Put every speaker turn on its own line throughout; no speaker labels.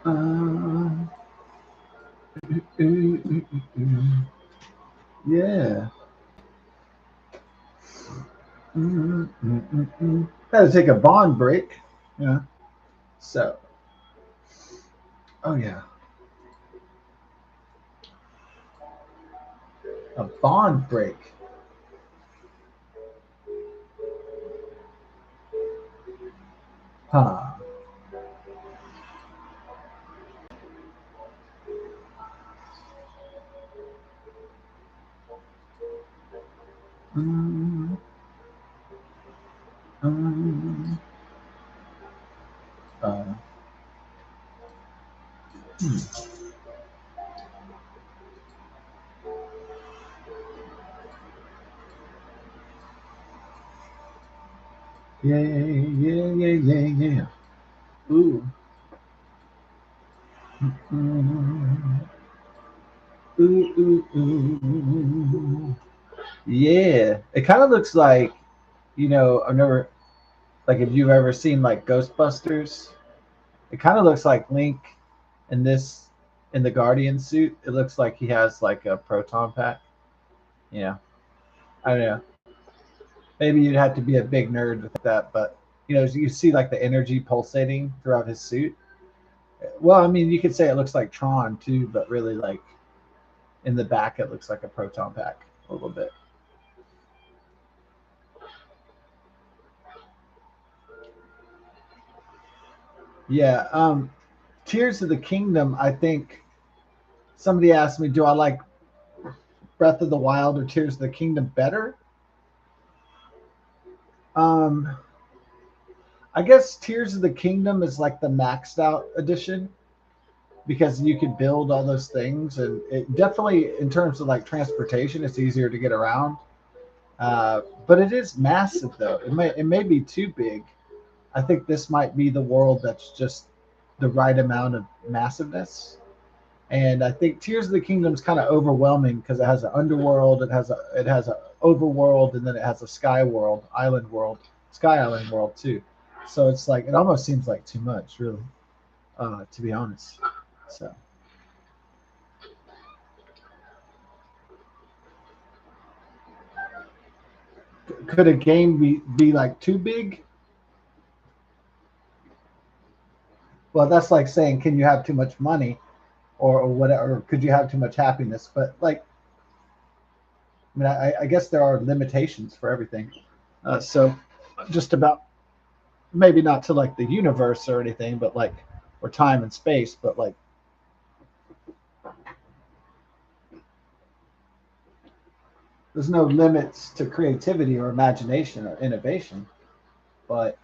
Um, yeah. Had to take a bond break. Yeah. So, oh yeah, a bond break. Huh. Mm, mm, uh, hmm. Yeah, yeah, yeah, yeah, yeah. Ooh. Mm, ooh, ooh, ooh. Yeah. It kind of looks like, I've never, like, if you've ever seen, like, Ghostbusters, it kind of looks like Link in this, in the Guardian suit. It looks like he has, like, a proton pack. Yeah. I don't know. Maybe you'd have to be a big nerd with that, but, you see, like, the energy pulsating throughout his suit. Well, I mean, you could say it looks like Tron, too, but really, like, in the back, it looks like a proton pack a little bit. Yeah. Tears of the Kingdom, I think somebody asked me, do I like Breath of the Wild or Tears of the Kingdom better? Um, I guess Tears of the Kingdom is like the maxed out edition because you can build all those things, and it definitely, in terms of like transportation, it's easier to get around. But it is massive, though. It may be too big. I think this might be the world that's just the right amount of massiveness. And I think Tears of the Kingdom is kind of overwhelming because it has an underworld, it has a overworld, and then it has a sky world, island world, sky island world too. So it's like it almost seems like too much, really, to be honest. So could a game be like too big? Well, that's like saying, can you have too much money, or whatever? Or could you have too much happiness? But like, I mean, I guess there are limitations for everything. So just about, maybe not to like the universe or anything, but like, or time and space, but like there's no limits to creativity or imagination or innovation, but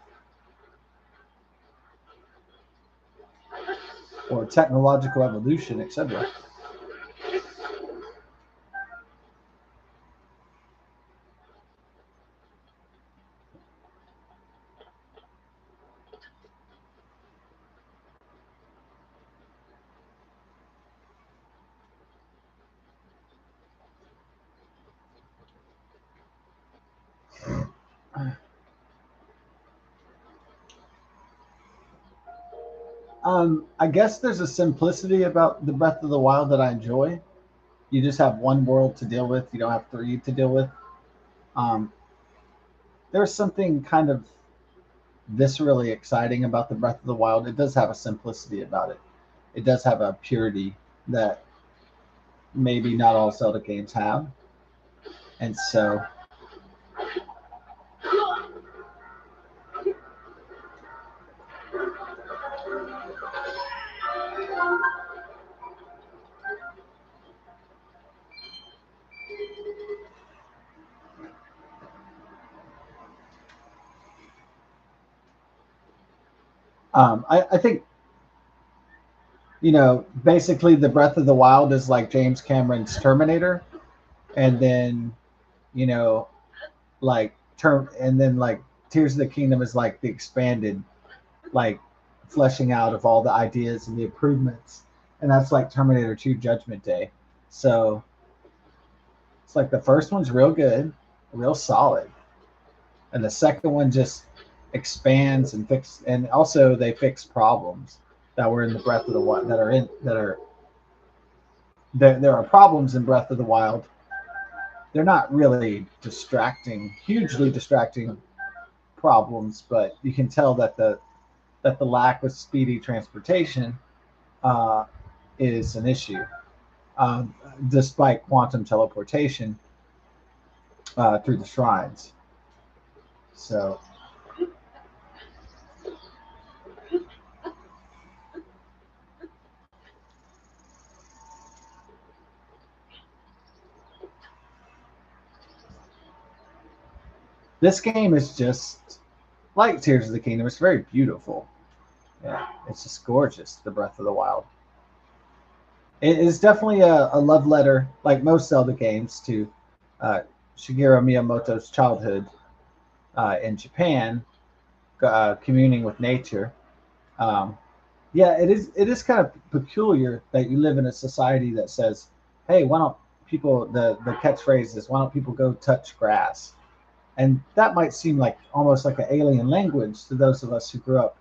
or technological evolution, etc. I guess there's a simplicity about the Breath of the Wild that I enjoy. You just have one world to deal with. You don't have three to deal with. Um, there's something kind of viscerally exciting about the Breath of the Wild. It does have a simplicity about it. It does have a purity that maybe not all Zelda games have, and so I think basically the Breath of the Wild is like James Cameron's Terminator, and then you know, like and then like Tears of the Kingdom is like the expanded, like fleshing out of all the ideas and the improvements, and that's like Terminator 2 Judgment Day. So it's like the first one's real good, real solid, and the second one just expands and also they fix problems. that were in the Breath of the Wild there are problems in Breath of the Wild. They're not really distracting, hugely distracting problems, but you can tell that the lack of speedy transportation uh, is an issue, um, despite quantum teleportation through the shrines. So this game is just like Tears of the Kingdom. It's very beautiful. Yeah, it's just gorgeous. The Breath of the Wild. It is definitely a love letter, like most Zelda games, to uh, Shigeru Miyamoto's childhood in Japan, communing with nature. Um, yeah, it is kind of peculiar that you live in a society that says, "Hey, why don't people?" The catchphrase is, "Why don't people go touch grass?" And that might seem like almost like an alien language to those of us who grew up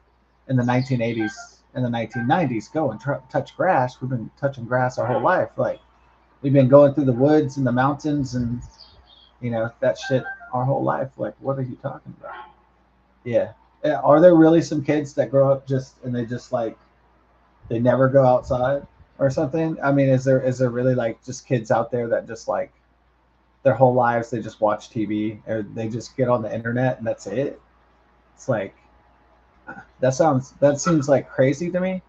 in the 1980s and the 1990s. Go and touch grass. We've been touching grass our whole life. Like we've been going through the woods and the mountains and that shit our whole life. Like, what are you talking about? Yeah. Are there really some kids that grow up just and they just like they never go outside or something? I mean, is there really like just kids out there that just like their whole lives they just watch TV or they just get on the internet and that's it? It's like that seems like crazy to me.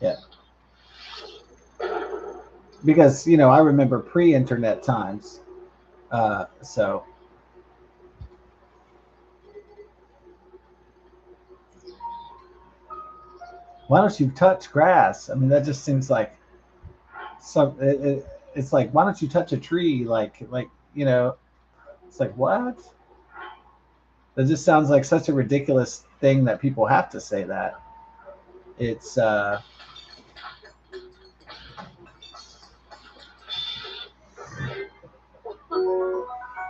Yeah, because I remember pre-internet times. So why don't you touch grass? I mean, that just seems like some. It's like why don't you touch a tree? It's like what? That just sounds like such a ridiculous thing that people have to say that. It's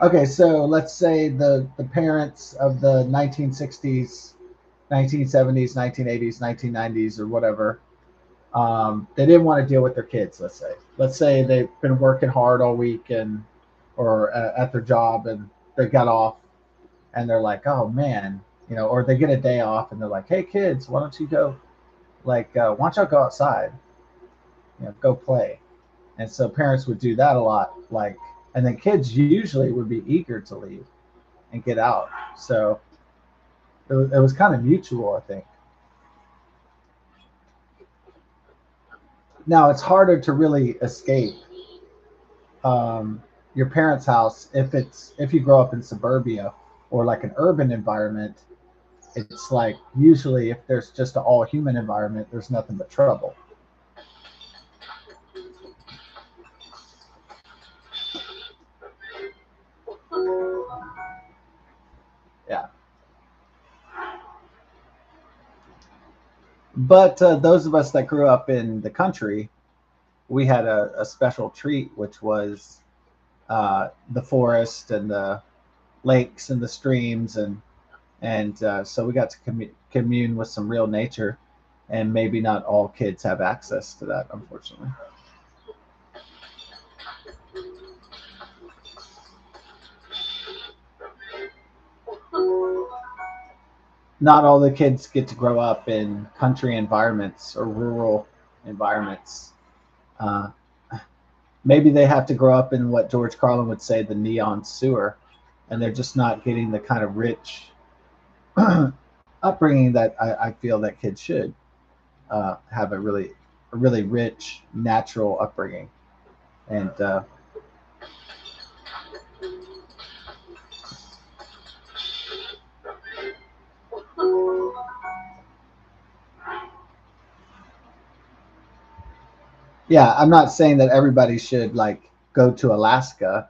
okay. So let's say the parents of the 1960s, 1970s, 1980s, 1990s, or whatever. They didn't want to deal with their kids. Let's say they've been working hard all week and or at their job and they got off and they're like, oh man, or they get a day off and they're like, hey kids, why don't you go why don't y'all go outside, go play. And so parents would do that a lot, and then kids usually would be eager to leave and get out. So it was kind of mutual, I think. Now it's harder to really escape your parents' house if you grow up in suburbia or like an urban environment. It's like usually if there's just an all human environment, there's nothing but trouble. Yeah, but those of us that grew up in the country, we had a special treat, which was the forest and the lakes and the streams and so we got to commune with some real nature, and maybe not all kids have access to that, unfortunately. Not all the kids get to grow up in country environments or rural environments. Uh, Maybe they have to grow up in what George Carlin would say the neon sewer, and they're just not getting the kind of rich upbringing that I feel that kids should have a really rich natural upbringing. And yeah, I'm not saying that everybody should like go to Alaska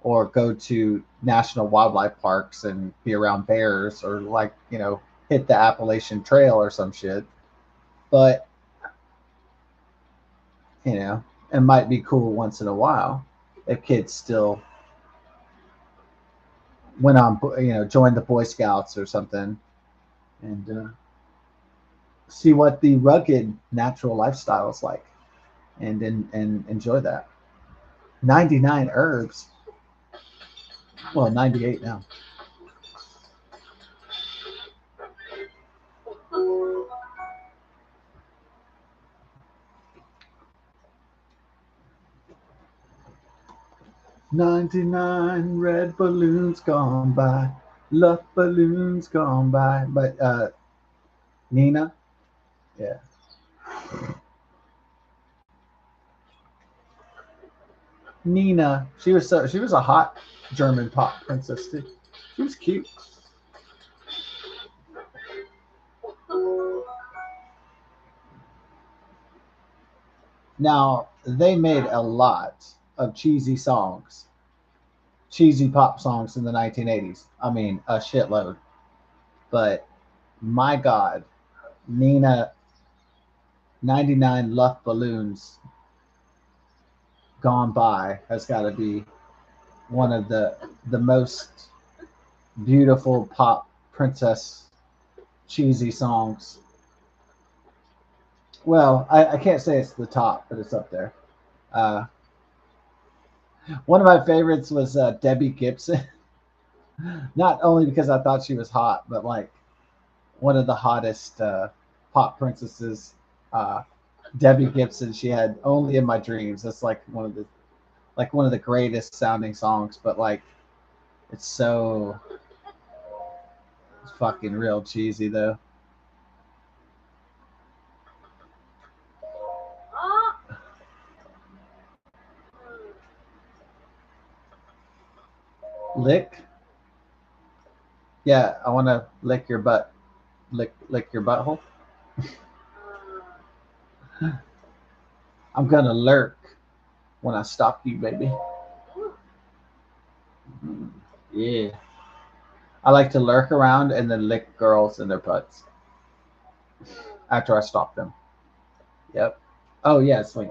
or go to national wildlife parks and be around bears or hit the Appalachian Trail or some shit. But it might be cool once in a while if kids still went on, joined the Boy Scouts or something, and see what the rugged natural lifestyle is like, and enjoy that. 99 herbs. Well, 98 now. 99 red balloons gone by. Love balloons gone by. But Nina, yeah. Nina, she was a hot German pop princess too. She was cute. Now they made a lot of cheesy pop songs in the 1980s. I mean, a shitload. But my God, Nina, 99 Luft Balloons Gone By has got to be one of the most beautiful pop princess cheesy songs. Well, I can't say it's the top, but it's up there. Uh, one of my favorites was Debbie Gibson. Not only because I thought she was hot, but like one of the hottest pop princesses, uh, Debbie Gibson. She had "Only in My Dreams." That's like one of the greatest sounding songs, but like it's so fucking real cheesy though. Lick, yeah, I want to lick your butt, lick your butthole. I'm gonna lurk when I stalk you, baby. Yeah, I like to lurk around and then lick girls in their butts after I stalk them. Yep. Oh yeah, Swing.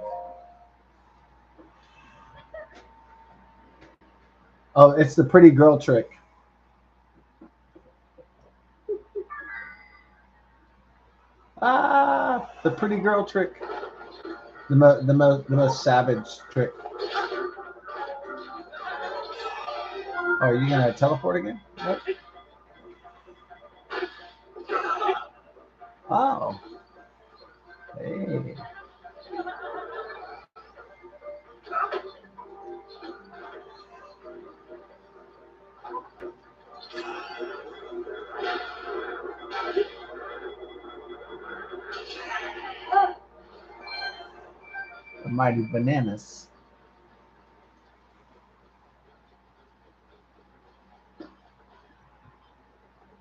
Oh, it's the pretty girl trick. Ah, the pretty girl trick. The most savage trick. Oh, are you gonna teleport again? What? Oh, hey, the mighty bananas.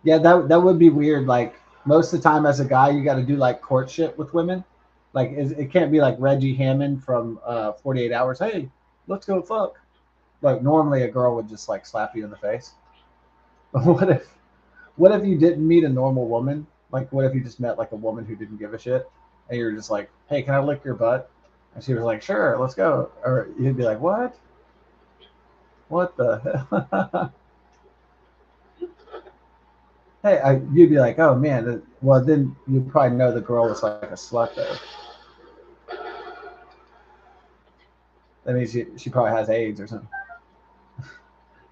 Yeah, that would be weird. Like most of the time, as a guy, you got to do like courtship with women. Like it can't be like Reggie Hammond from 48 Hours. Hey, let's go fuck. Like normally, a girl would just like slap you in the face. But what if you didn't meet a normal woman? Like what if you just met like a woman who didn't give a shit, and you're just like, hey, can I lick your butt? And she was like, sure, let's go. Or you'd be like, what? What the? Hey, you'd be like, oh man. Well, then you probably know the girl was like a slut though. That means she probably has AIDS or something.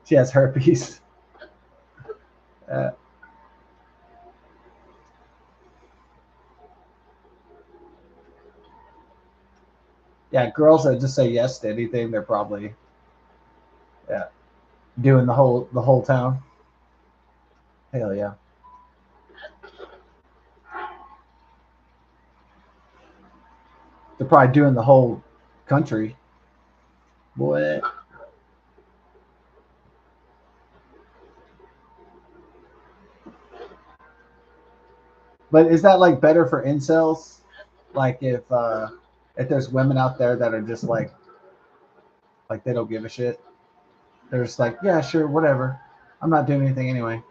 She has herpes. Uh, yeah, girls that just say yes to anything, they're probably yeah doing the whole town. Hell yeah, they're probably doing the whole country. Boy, but is that like better for incels? Like if there's women out there that are just like they don't give a shit. They're just like, yeah, sure, whatever. I'm not doing anything anyway.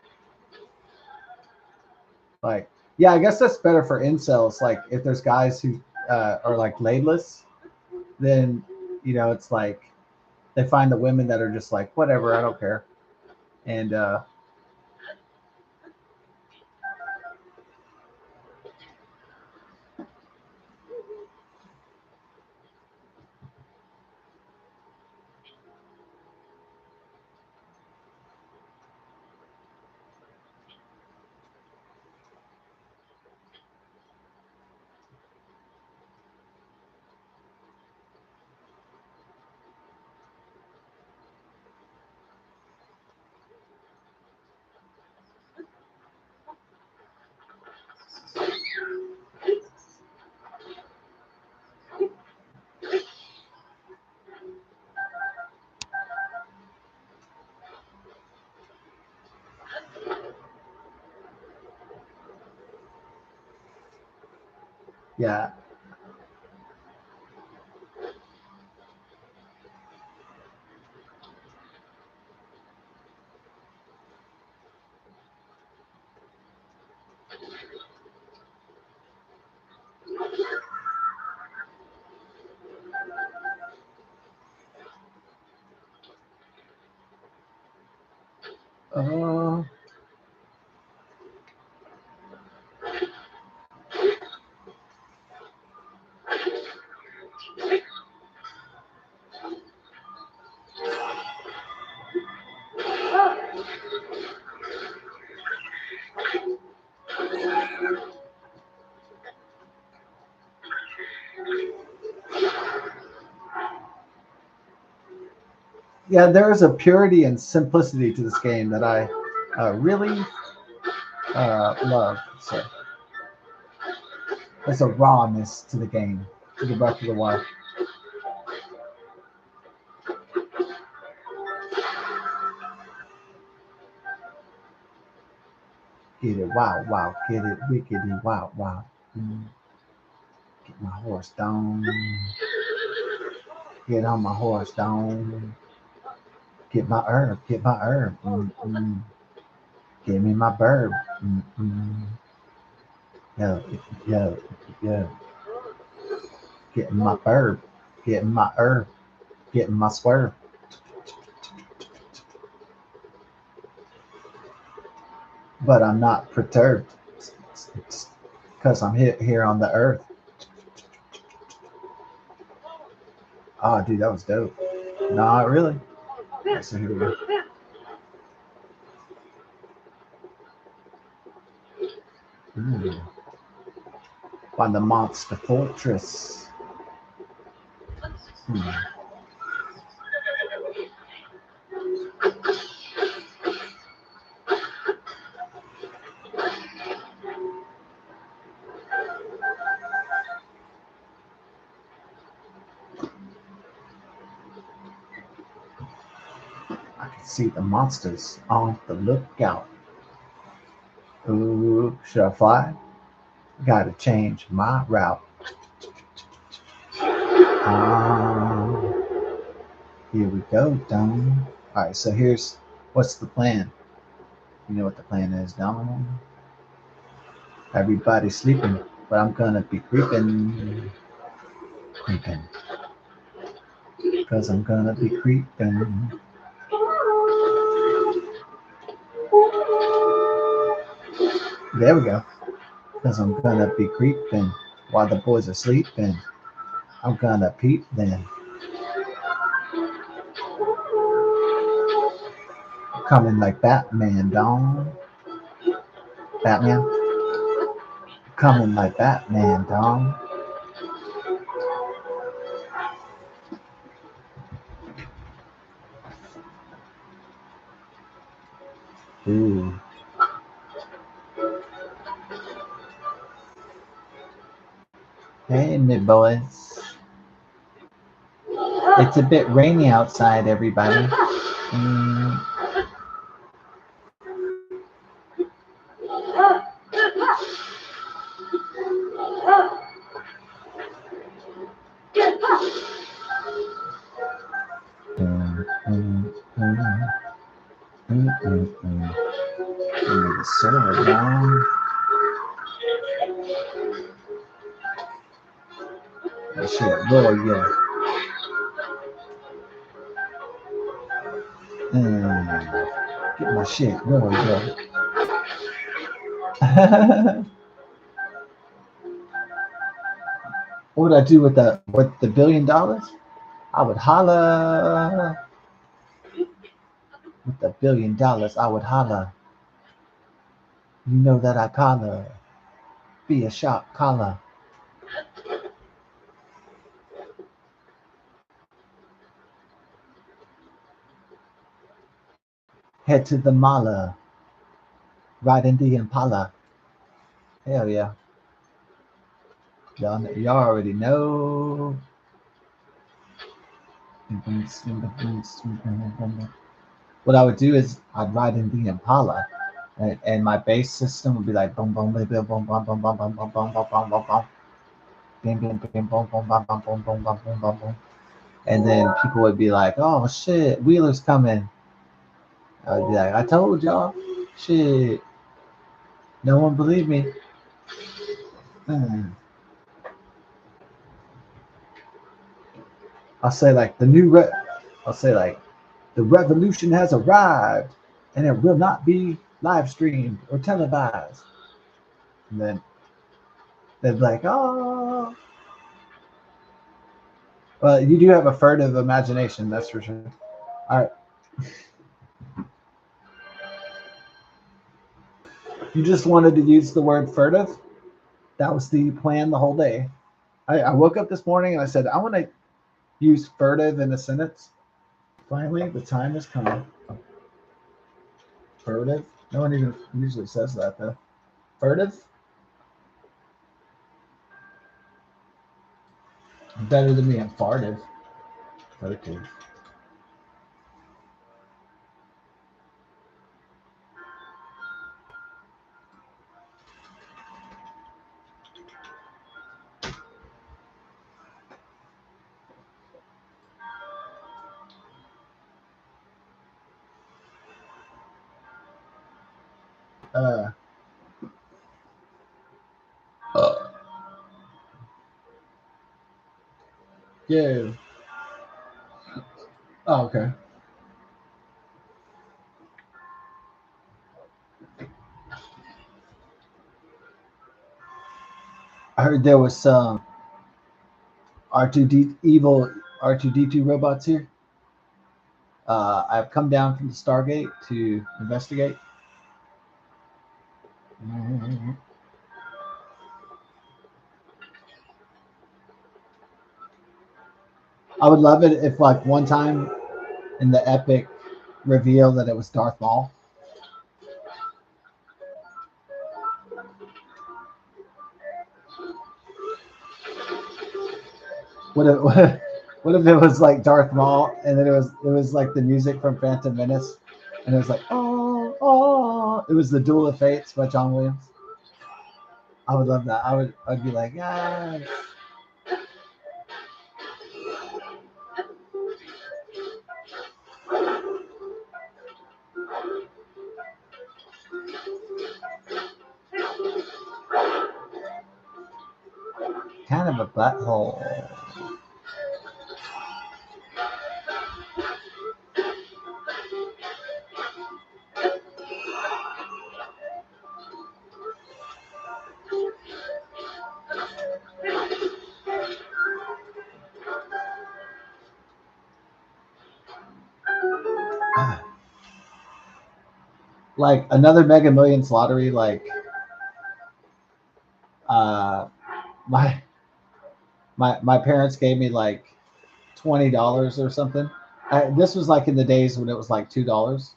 Like, yeah, I guess that's better for incels. Like, if there's guys who are like ladeless, then it's like they find the women that are just like, whatever, I don't care. And Yeah. Uh, yeah, there is a purity and simplicity to this game that I really love. So there's a rawness to the game, to the Breath of the Wild. Get it, wow, wow, get it, wickedy, wow, wow. Mm, get my horse down, get on my horse down, get my herb, give me my bird. Yo, yo, yo, getting my bird, getting my herb, getting my swerve. But I'm not perturbed because I'm here on the earth. Oh, dude, that was dope. Not really. Okay, so here we go. Ooh. Find the monster fortress. Hmm. I can see the monsters on the lookout. Ooh, should I fly? Gotta change my route. Um, here we go, Dom. All right, so here's what's the plan. You know what the plan is, Dom. Everybody's sleeping, but I'm gonna be creeping, creeping, cause I'm gonna be creeping. There we go. Cause I'm gonna be creeping while the boys are sleeping. I'm gonna peep then. Coming like Batman, Dom. Batman. Coming like Batman, Dom. Ooh. Hey, mid boys. It's a bit rainy outside, everybody. Mm, mm, mm, mm, mm. Give me the sword, Dom. That shit royal. Get my shit royal. What would I do with the $1 billion? I would holla with the $1 billion. I would holla. You know that I collar. Be a shot collar. Head to the mala. Ride in the Impala. Hell yeah. Y'all already know. What I would do is I'd ride in the Impala, and my bass system would be like boom boom boom boom boom boom boom boom boom boom boom boom boom boom. bing, bing, bing, boom, boom, bum, bum, boom, boom, bum, boom, bum, boom. And then people would be like, "Oh shit, Wheeler's coming." I would be like, "I told y'all, shit." No one believed me. Hmm. I'll say like I'll say like the revolution has arrived, and it will not be live streamed or televised. And then they'd be like, "Oh." Well, you do have a furtive imagination, that's for sure. All right, you just wanted to use the word furtive. That was the plan the whole day. I woke up this morning and I said I want to use furtive in a sentence. Finally, the time has come. Furtive. No one even usually says that though. Furtive. Better than being fartive. Furtive. Uh, uh, yeah. Oh, okay. I heard there was some R2D evil R2D2 robots here. I've come down from the Stargate to investigate. I would love it if, like, one time in the epic reveal that it was Darth Maul. What if, what if it was like Darth Maul, and then it was like the music from Phantom Menace, and it was like, oh, oh, it was the Duel of Fates by John Williams. I would love that. I'd be like, yeah. Kind of a butthole. Like another Mega Millions lottery. Like, uh, my my parents gave me like $20 or something. This was like in the days when it was like $2,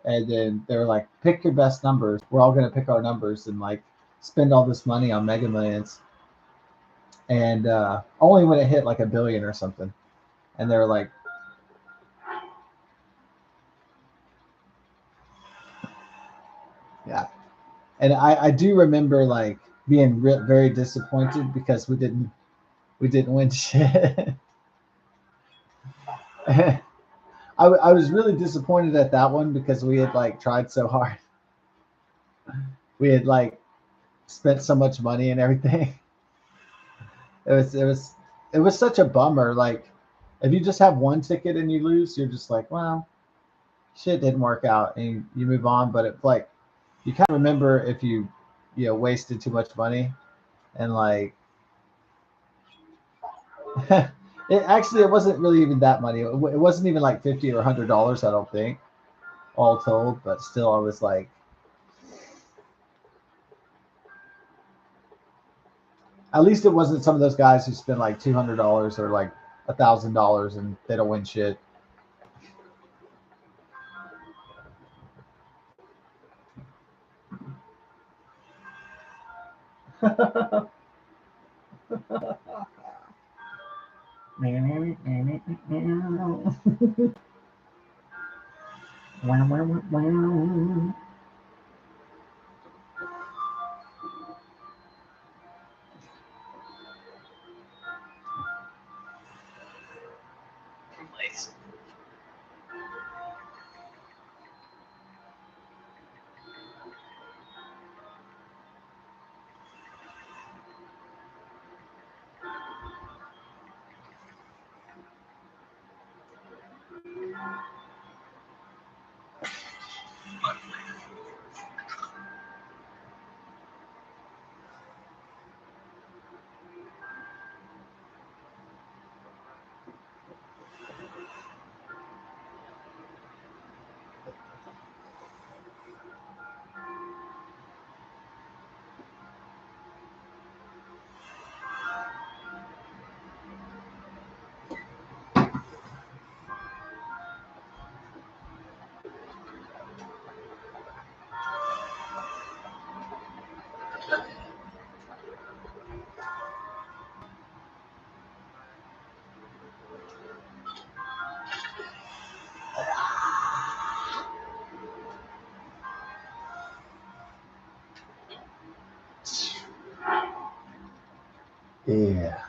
and then they were like, "Pick your best numbers. We're all gonna pick our numbers and like spend all this money on Mega Millions." And only when it hit like a billion or something, and they were like, "Yeah." And I do remember like being very disappointed because we didn't win shit. I was really disappointed at that one because we had like tried so hard. We had like spent so much money and everything. It was such a bummer. Like, if you just have one ticket and you lose, you're just like, well, shit didn't work out, and you move on. But it's like you kind of remember if you wasted too much money, and like it wasn't really even that money. It wasn't even like $50 or $100. I don't think, all told. But still, I was like, at least it wasn't some of those guys who spend like $200 or like $1,000 and they don't win shit. Yeah.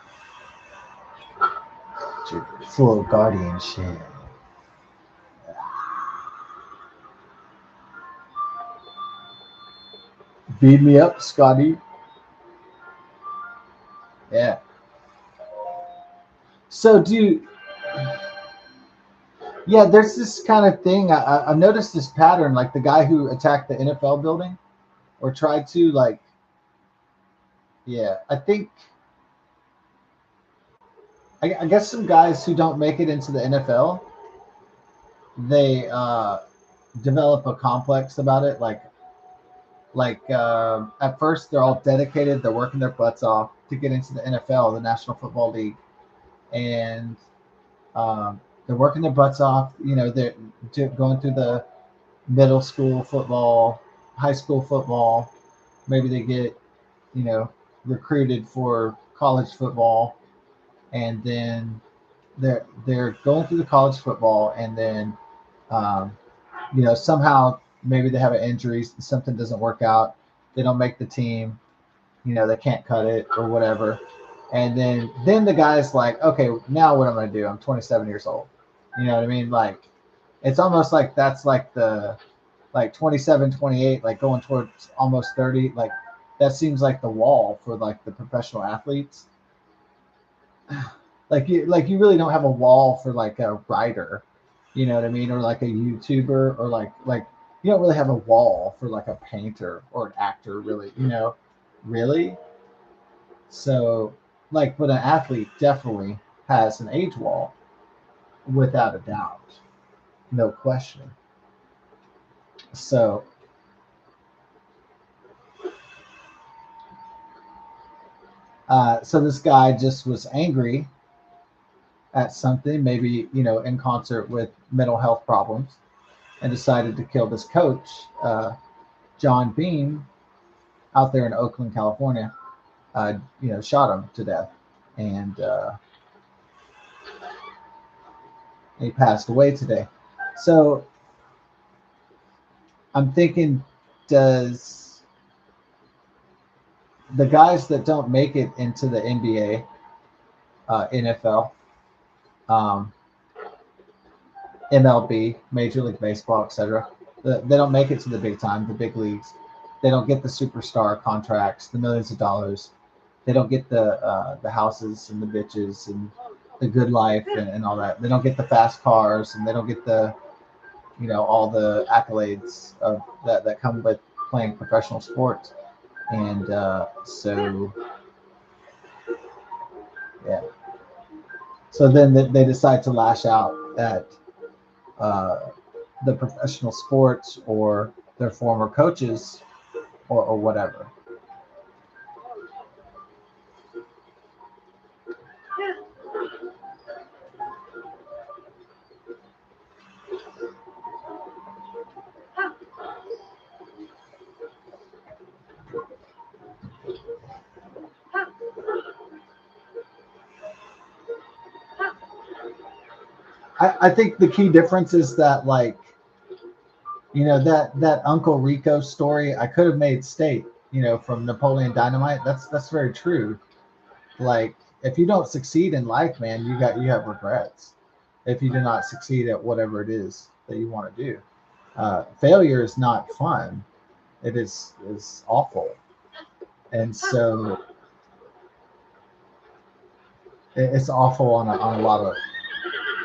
Full guardianship. Beat me up, Scotty. Yeah. So do you, yeah, there's this kind of thing. I've noticed this pattern, like the guy who attacked the NFL building or tried to, like, yeah, I think, I guess some guys who don't make it into the NFL, they develop a complex about it. Like at first they're all dedicated, they're working their butts off to get into the NFL, the National Football League, and they're working their butts off. You know, they're going through the middle school football, high school football. Maybe they get, you know, recruited for college football, and then they're going through the college football, and then um, you know, somehow maybe they have an injury, something doesn't work out, they don't make the team, you know, they can't cut it or whatever, and then the guy's like, okay, now what am I gonna do? I'm 27 years old. You know what I mean? Like, it's almost like that's like the, like 27, 28, like going towards almost 30, like that seems like the wall for like the professional athletes. Like you really don't have a wall for like a writer, you know what I mean, or like a YouTuber, or like you don't really have a wall for like a painter or an actor, really, you know, really. So like, but an athlete definitely has an age wall, without a doubt, no question. So so this guy just was angry at something, maybe, you know, in concert with mental health problems, and decided to kill this coach, John Beam, out there in Oakland, California. You know, shot him to death, and he passed away today. So I'm thinking, does the guys that don't make it into the NBA, NFL, um, MLB, Major League Baseball, etc., they don't make it to the big time, the big leagues. They don't get the superstar contracts, the millions of dollars. They don't get the houses and the bitches and the good life, and all that. They don't get the fast cars, and they don't get the, you know, all the accolades of that come with playing professional sports. And so yeah, so then they decide to lash out at uh, the professional sports or their former coaches, or whatever. I think the key difference is that, like, you know, that Uncle Rico story, I could have made state, you know, from Napoleon Dynamite. That's very true. Like, if you don't succeed in life, man, you have regrets if you do not succeed at whatever it is that you want to do. Failure is not fun. It is awful, and so it's awful on a lot of.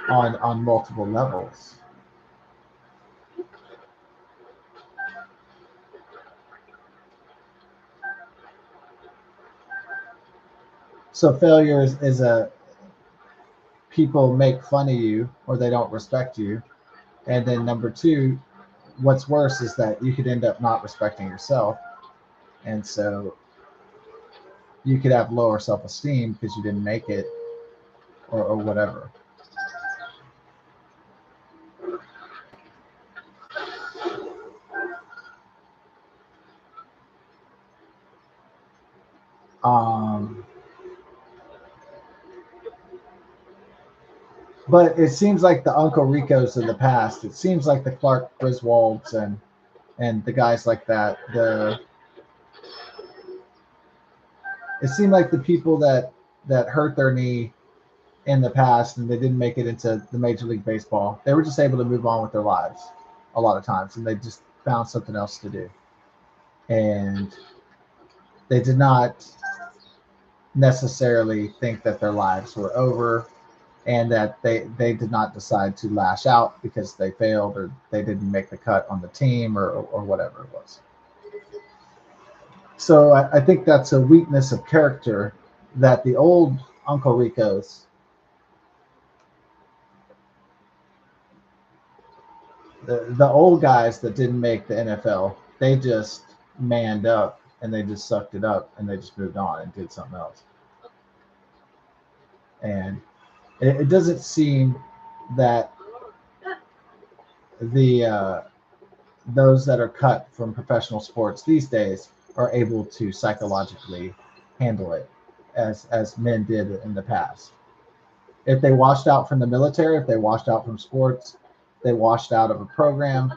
on multiple levels. So failure is a people make fun of you or they don't respect you. And then number two, what's worse is that you could end up not respecting yourself. And so you could have lower self-esteem because you didn't make it or whatever. Um, but it seems like the Uncle Ricos of the past. It seems like the Clark Griswolds and the guys like that. It seemed like the people that hurt their knee in the past and they didn't make it into the Major League Baseball. They were just able to move on with their lives a lot of times, and they just found something else to do. And they did not necessarily think that their lives were over and that they did not decide to lash out because they failed or they didn't make the cut on the team or whatever it was. So I think that's a weakness of character that the old Uncle Ricos, the old guys that didn't make the NFL, they just manned up and they just sucked it up and they just moved on and did something else. And it doesn't seem that the those that are cut from professional sports these days are able to psychologically handle it as men did in the past. If they washed out from the military, if they washed out from sports, they washed out of a program,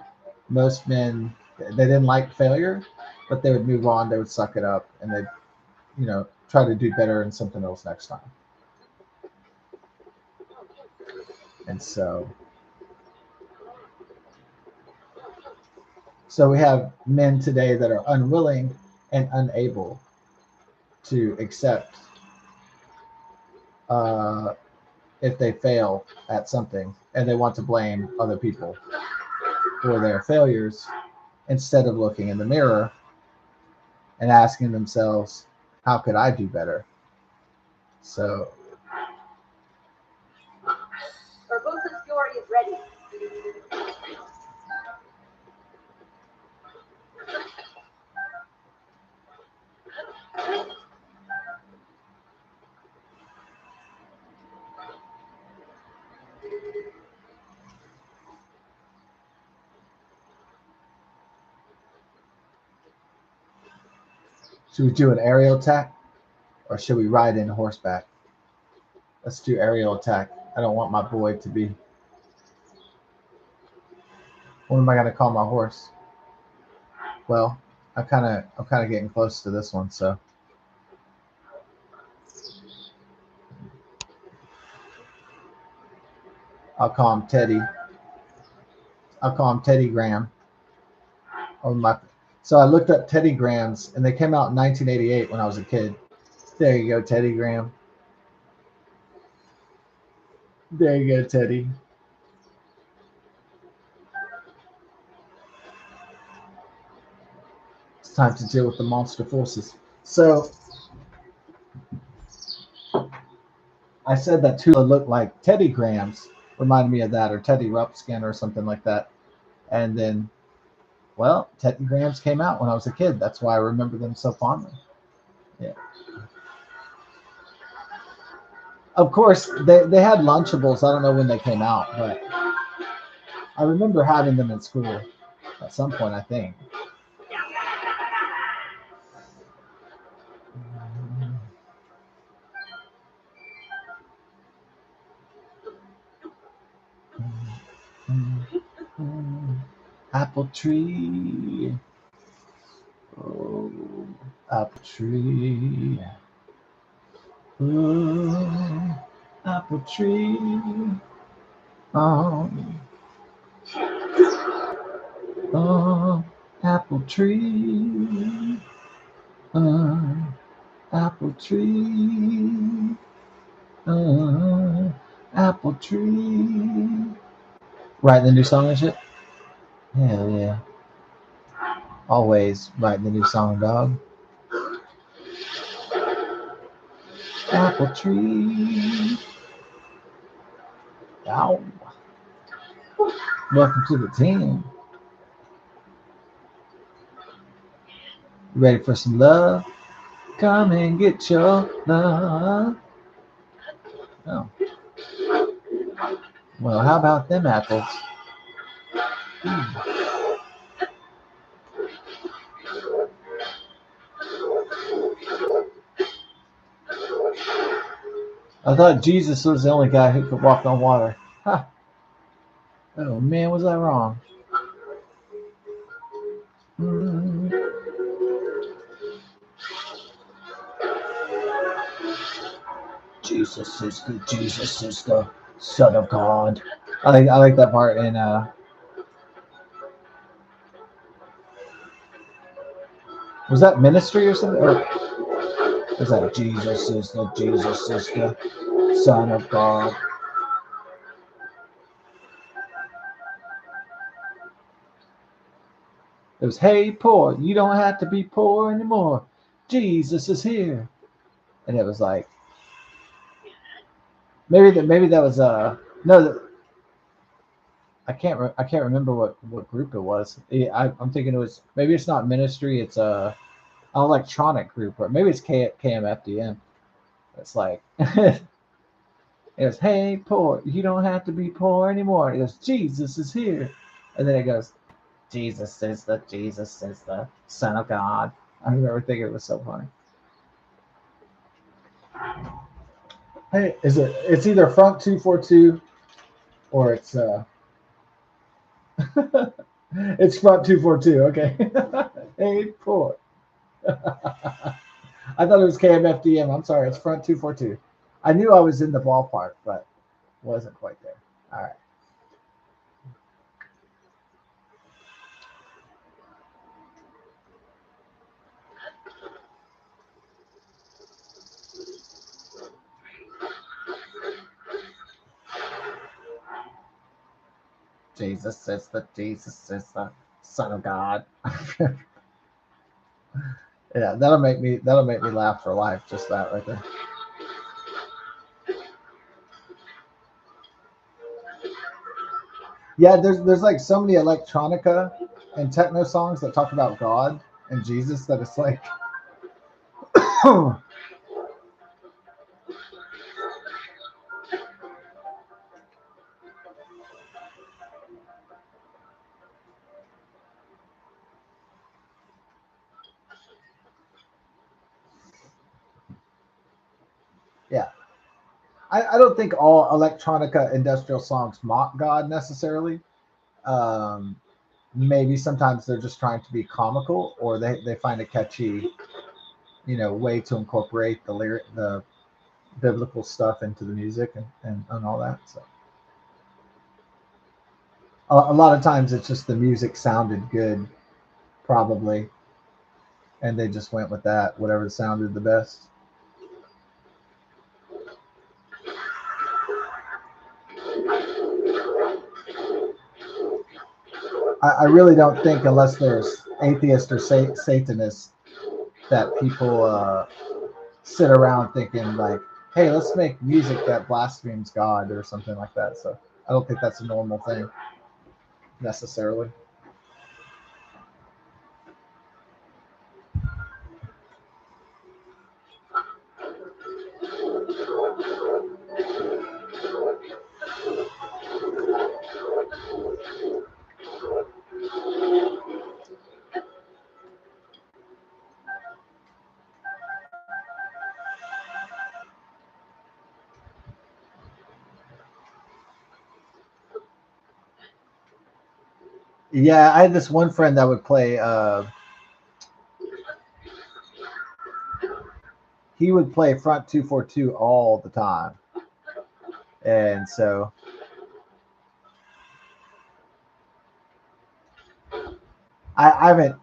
most men they didn't like failure, but they would move on, they would suck it up and they'd, try to do better in something else next time. And so we have men today that are unwilling and unable to accept uh, if they fail at something and they want to blame other people for their failures instead of looking in the mirror and asking themselves, how could I do better? So, should we do an aerial attack or should we ride in horseback? Let's do aerial attack. I don't want my boy to be. What am I gonna call my horse? Well, I'm kind of getting close to this one, so I'll call him Teddy. I'll call him Teddy Graham. Oh my! So I looked up Teddy Grahams, and they came out in 1988 when I was a kid. There you go, Teddy Graham. There you go, Teddy. It's time to deal with the monster forces. So I said that Tula looked like Teddy Grahams, reminded me of that, or Teddy Ruxpin or something like that. And then, well, Teddy Grahams came out when I was a kid. That's why I remember them so fondly. Yeah. Of course, they had Lunchables. I don't know when they came out, but I remember having them in school at some point, I think. Apple tree. Oh, apple tree. Oh, apple tree. Oh, oh, apple tree. Oh, apple tree. Oh, Apple tree. Writing the new song and shit? Hell yeah. Always writing the new song, dog. Apple tree. Ow. Welcome to the team. Ready for some love? Come and get your love. Oh. Well, how about them apples? I thought Jesus was the only guy who could walk on water. Huh. Oh man, was I wrong? Jesus is the Son of God. I like that part in was that ministry or something? Or was that Jesus is the Son of God? It was, hey, poor, you don't have to be poor anymore. Jesus is here. And it was like, maybe that was no, I can't remember what group it was. I'm thinking it was, maybe it's not ministry, it's an electronic group, or maybe it's KMFDM. It's like it was, hey, poor, you don't have to be poor anymore. It goes, Jesus is here, and then it goes, Jesus is the Son of God. I remember thinking it was so funny. Hey, it's either front 242 or it's it's front 242. Okay. Hey, poor. I thought it was KMFDM. I'm sorry, it's front 242. I knew I was in the ballpark, but wasn't quite there. All right. Jesus is the Son of God. Yeah, that'll make me laugh for life. Just that right there. Yeah, there's like so many electronica and techno songs that talk about God and Jesus that it's like, yeah. I don't think all electronica industrial songs mock God necessarily. Um, Maybe sometimes they're just trying to be comical, or they find a catchy, way to incorporate the biblical stuff into the music and all that. So a lot of times it's just the music sounded good, probably, and they just went with that, whatever sounded the best. I really don't think, unless there's atheists or Satanists, that people sit around thinking like, "Hey, let's make music that blasphemes God" or something like that. So I don't think that's a normal thing necessarily. Yeah, I had this one friend that would play. He would play front 242 all the time, and so I haven't,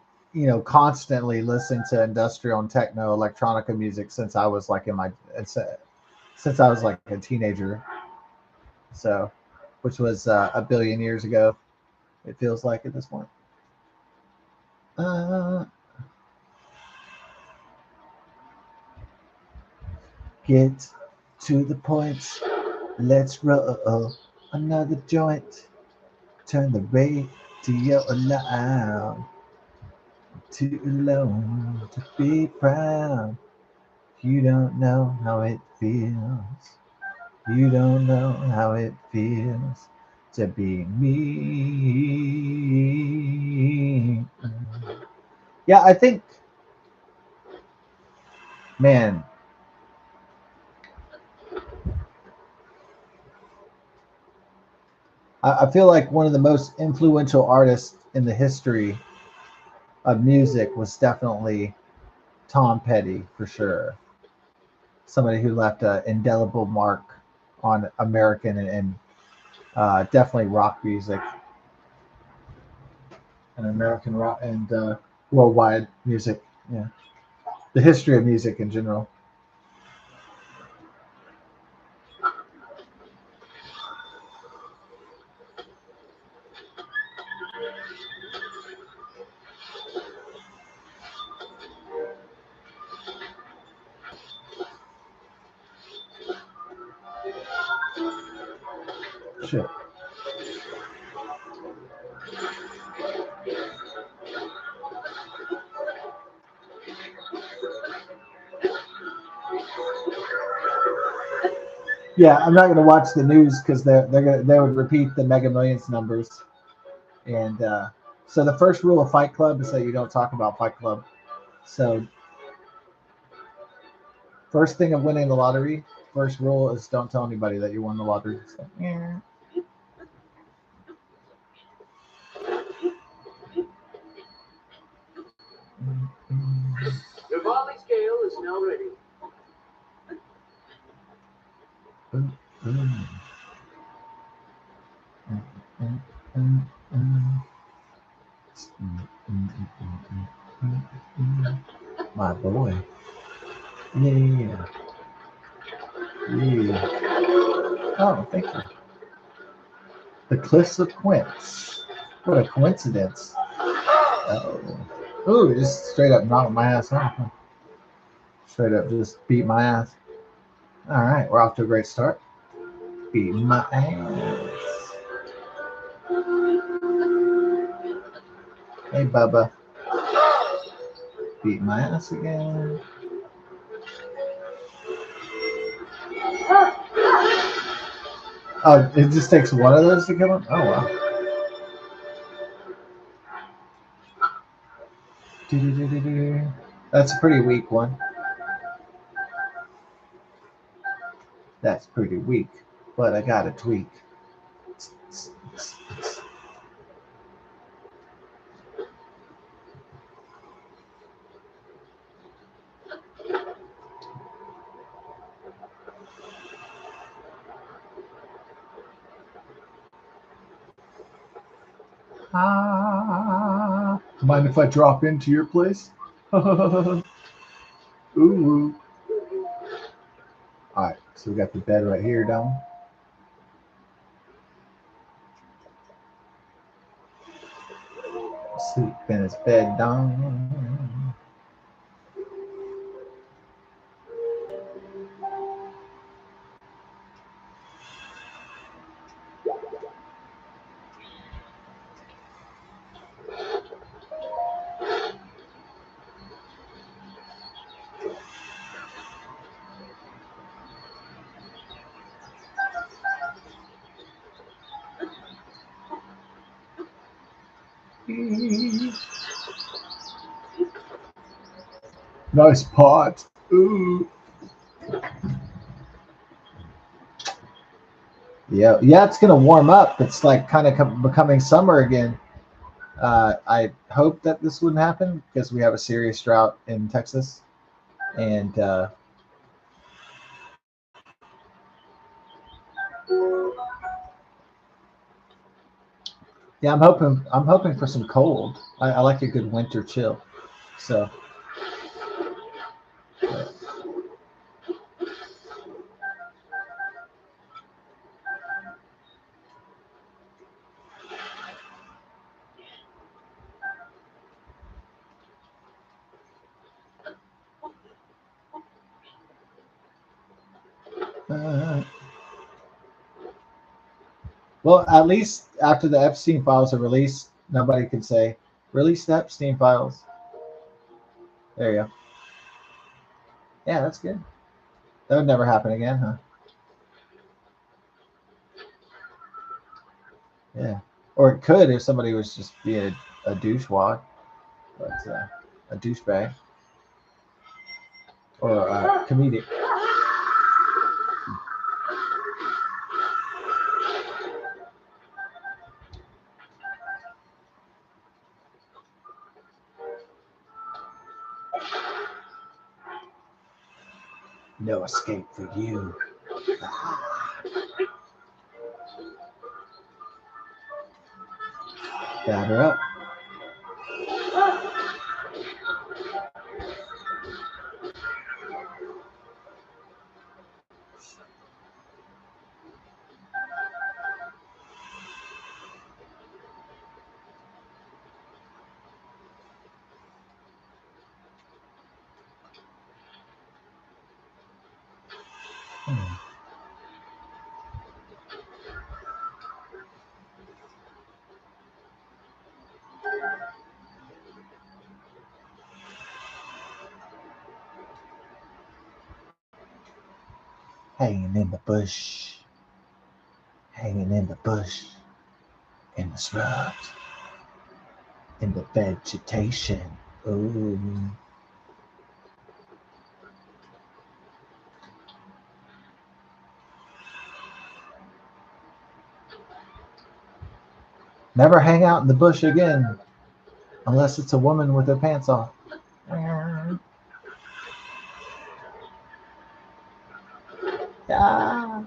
constantly listened to industrial and techno electronica music since I was like in my since I was like a teenager. So, which was a billion years ago. It feels like at this point. Get to the point. Let's roll another joint. Turn the radio loud. Too alone to be proud. You don't know how it feels. You don't know how it feels to be me. Yeah, I think, man, I feel like one of the most influential artists in the history of music was definitely Tom Petty, for sure. Somebody who left an indelible mark on American and definitely rock music and American rock and worldwide music. Yeah, the history of music in general. Shit. Yeah, I'm not going to watch the news because they would repeat the Mega Millions numbers. And so the first rule of Fight Club is that you don't talk about Fight Club. So first thing of winning the lottery, first rule is don't tell anybody that you won the lottery. So, yeah.
Your volley scale is now ready.
My boy. Yeah. Yeah. Oh, thank you. The Cliffs of Quince. What a coincidence. Oh. Ooh, just straight up knocked my ass off. Huh? Straight up just beat my ass. All right, we're off to a great start. Beating my ass. Hey, Bubba. Beat my ass again. Oh, it just takes one of those to kill him? Oh, wow. That's a pretty weak one. That's pretty weak, but I got a tweak. Mind if I drop into your place? Ooh. All right, so we got the bed right here down. Sleep in his bed down. Nice pot. Ooh. Yeah, yeah, it's gonna warm up. It's like kind of becoming summer again. I hope that this wouldn't happen because we have a serious drought in Texas, and yeah, I'm hoping for some cold. I like a good winter chill. So Well, at least after the Epstein files are released, nobody can say, release the Epstein files. There you go. Yeah, that's good. That would never happen again, huh? Yeah. Or it could if somebody was just be a douchewad, but a douchebag or a comedic. No escape for you. Batter up. Hanging in the bush. Hanging in the bush. In the shrubs. In the vegetation. Ooh. Never hang out in the bush again unless it's a woman with her pants off. Ah.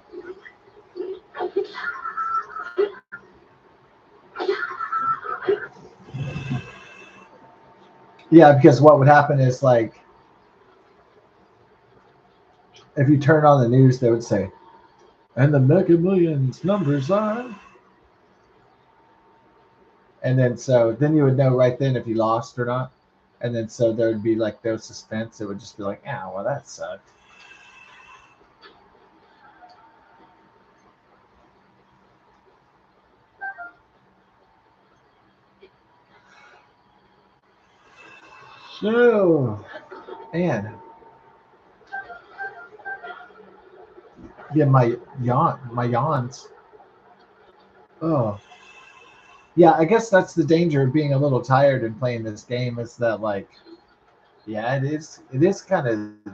Yeah, because what would happen is like if you turn on the news, they would say, and the Mega Millions numbers are, and then so then you would know right then if you lost or not, and then so there would be like no suspense. It would just be like, ah, well that sucked. So, man, yeah, my yawns. Oh, yeah. I guess that's the danger of being a little tired and playing this game is that like, yeah, it is kind of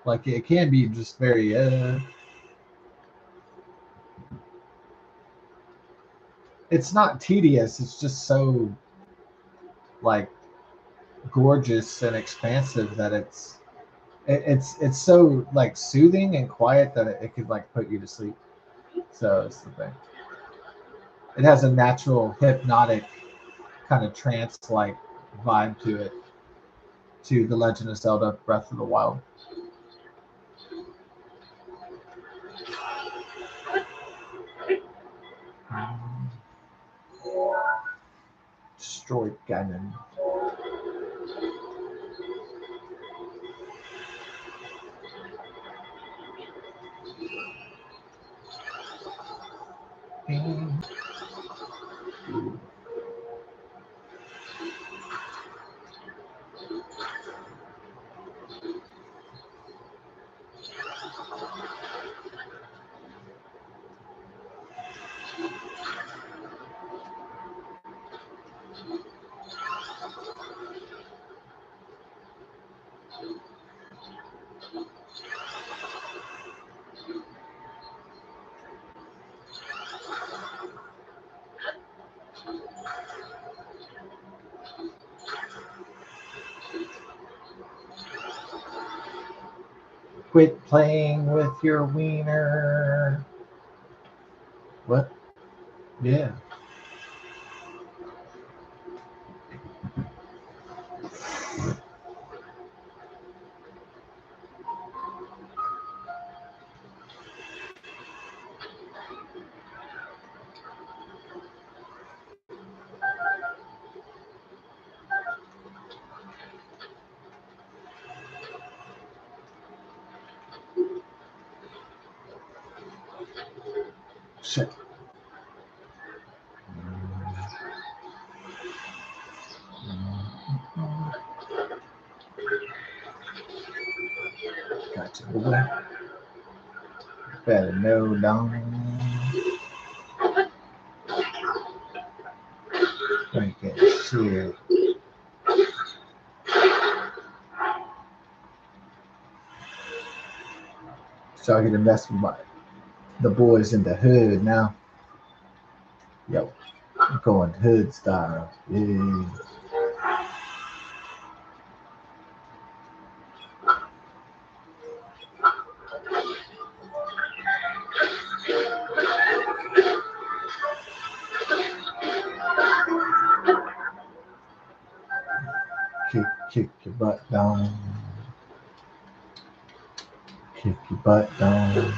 like it can be just very it's not tedious. It's just so like gorgeous and expansive that it's so like soothing and quiet that it could like put you to sleep. So it's the thing. It has a natural hypnotic kind of trance like vibe to it, to the Legend of Zelda Breath of the Wild. Destroyed Ganon. Quit playing with your wiener. What? Yeah. Shit. Gotcha, boy. Better know down. Drink that shit. Starting to mess with the boys in the hood now. Yo, I'm going hood style. Yeah. Kick your butt down. Kick your butt down.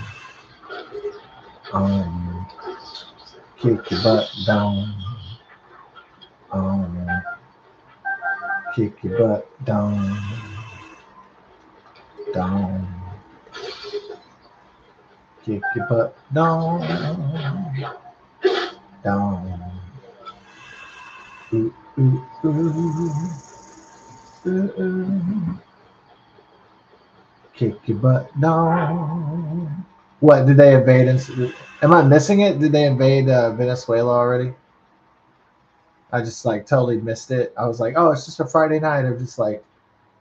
Um, kick your butt down. Um, kick your butt down. Down. Kick your butt down. Down. Ooh, ooh, ooh. Ooh, ooh. Kick your butt down. What did they invade? Am I missing it? Did they invade Venezuela already? I just like totally missed it. I was like, oh, it's just a Friday night of just like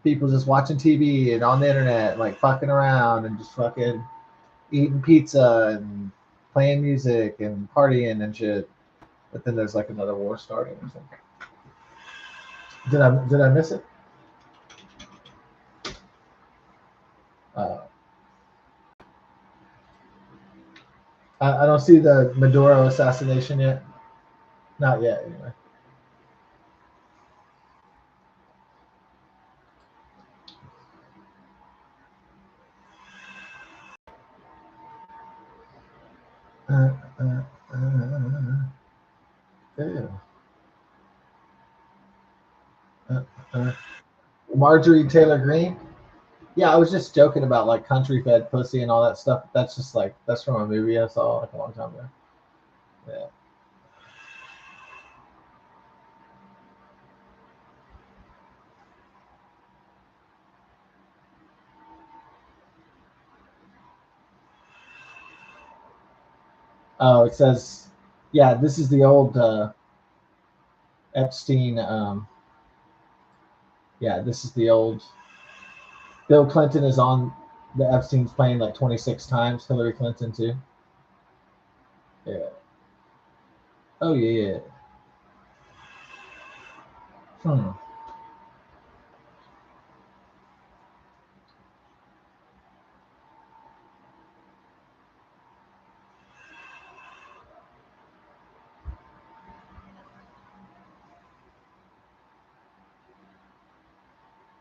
people just watching TV and on the internet, like fucking around and just fucking eating pizza and playing music and partying and shit. But then there's like another war starting or something. Did I miss it? Uh, I don't see the Maduro assassination yet. Not yet, anyway. Uh, uh, ew. Uh, uh. Marjorie Taylor Greene. Yeah, I was just joking about like country fed pussy and all that stuff. That's just like that's from a movie I saw like a long time ago. Yeah. Oh, it says, yeah, this is the old Epstein. Yeah, this is the old. Bill Clinton is on the Epstein's plane like 26 times. Hillary Clinton too. Yeah. Oh yeah. Hmm.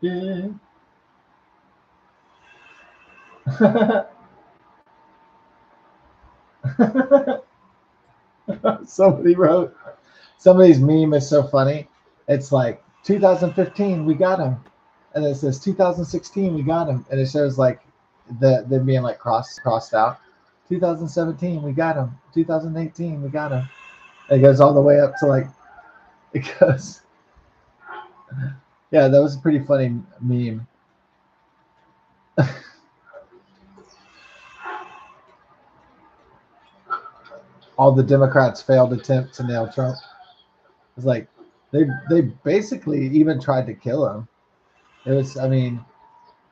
Yeah. Somebody wrote. Somebody's meme is so funny. It's like 2015 we got him, and it says 2016 we got him, and it shows like them being like crossed out. 2017 we got him. 2018 we got him. It goes all the way up to like it goes. Yeah, that was a pretty funny meme. All the Democrats failed attempt to nail Trump. It's like they basically even tried to kill him. It was, I mean,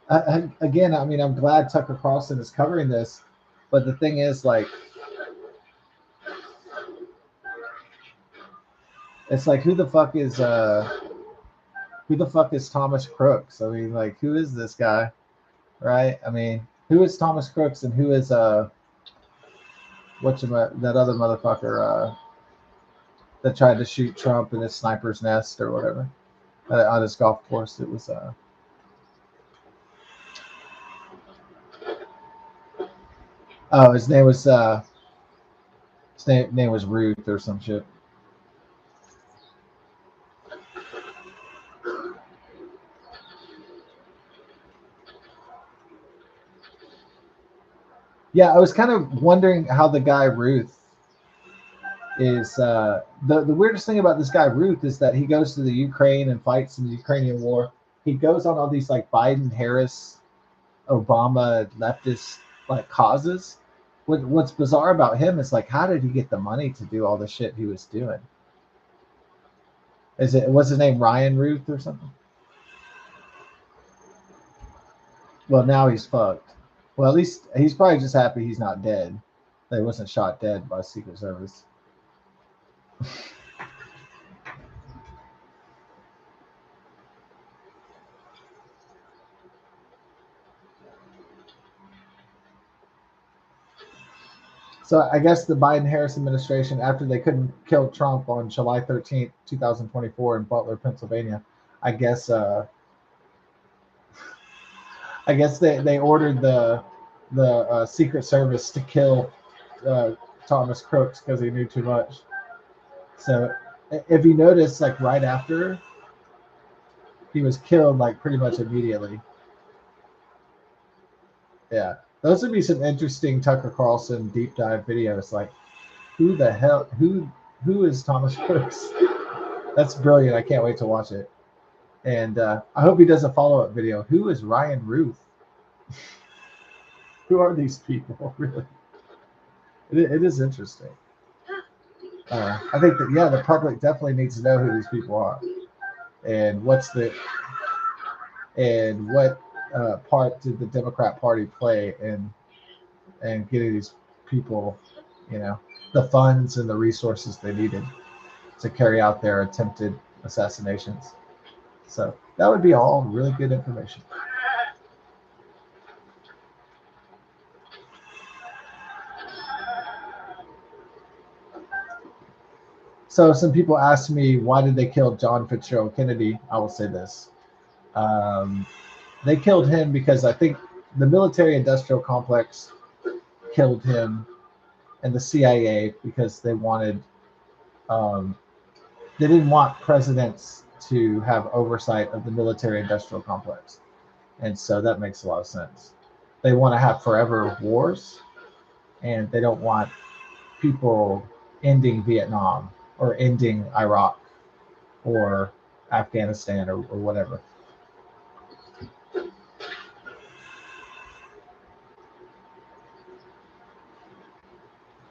again, I mean, I'm glad Tucker Carlson is covering this, but the thing is, like, it's like who the fuck is Thomas Crooks? I mean, like, who is this guy, right? I mean, who is Thomas Crooks and who is that other motherfucker that tried to shoot Trump in his sniper's nest or whatever on his golf course? It was oh, his name was Ruth or some shit. Yeah, I was kind of wondering how the guy Ruth is the weirdest thing about this guy Ruth is that he goes to the Ukraine and fights in the Ukrainian war. He goes on all these like Biden, Harris, Obama leftist like causes. What's bizarre about him is like, how did he get the money to do all the shit he was doing? Is it what's his name, Ryan Ruth or something? Well, now he's fucked. Well, at least he's probably just happy he's not dead. That he wasn't shot dead by Secret Service. So I guess the Biden-Harris administration, after they couldn't kill Trump on July 13th, 2024, in Butler, Pennsylvania, I guess they ordered the Secret Service to kill Thomas Crooks because he knew too much. So if you notice, like right after he was killed, like pretty much immediately. Yeah, those would be some interesting Tucker Carlson deep dive videos. Like, who the hell, who is Thomas Crooks? That's brilliant. I can't wait to watch it. And I hope he does a follow up video. Who is Ryan Ruth? Who are these people? Really, it is interesting. I think that yeah, the public definitely needs to know who these people are, and what part did the Democrat Party play in getting these people, you know, the funds and the resources they needed to carry out their attempted assassinations. So that would be all really good information. So some people ask me, why did they kill John Fitzgerald Kennedy? I will say this. Um, they killed him because I think the military industrial complex killed him, and the CIA because um, they didn't want presidents to have oversight of the military industrial complex. And so that makes a lot of sense. They want to have forever wars, and they don't want people ending Vietnam or ending Iraq or Afghanistan or whatever.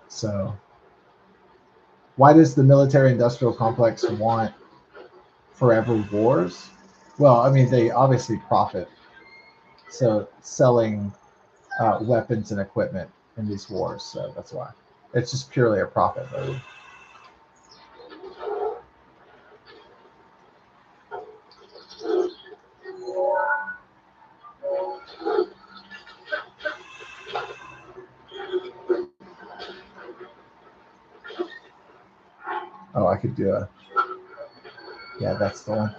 So, why does the military industrial complex want forever wars? Well, I mean, they obviously profit. So, selling weapons and equipment in these wars. So, that's why. It's just purely a profit move. Oh, I could do a. Yeah, that's the one.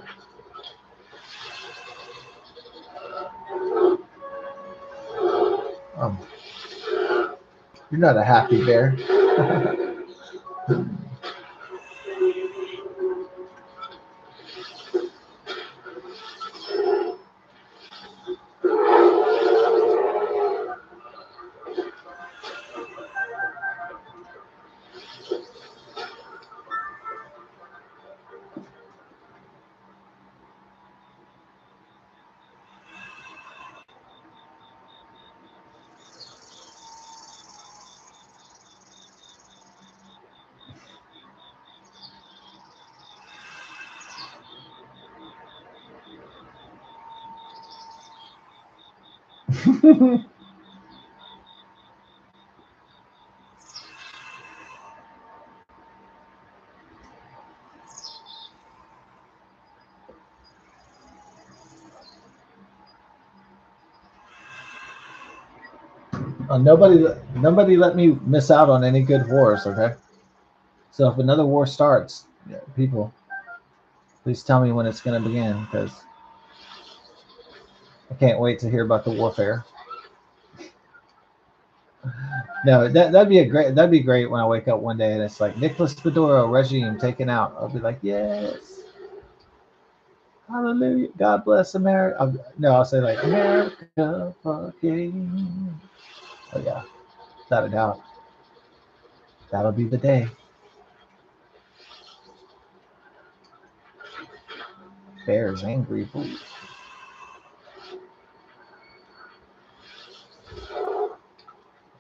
Um, you're not a happy bear. Nobody let me miss out on any good wars. Okay, so if another war starts, yeah, people, please tell me when it's going to begin because I can't wait to hear about the warfare. No, that'd be great when I wake up one day and it's like Nicholas Maduro regime taken out. I'll be like, yes, hallelujah, God bless America. No, I'll say like America, fucking. Oh, yeah, without a doubt, that'll be the day. Bear's angry. Ooh.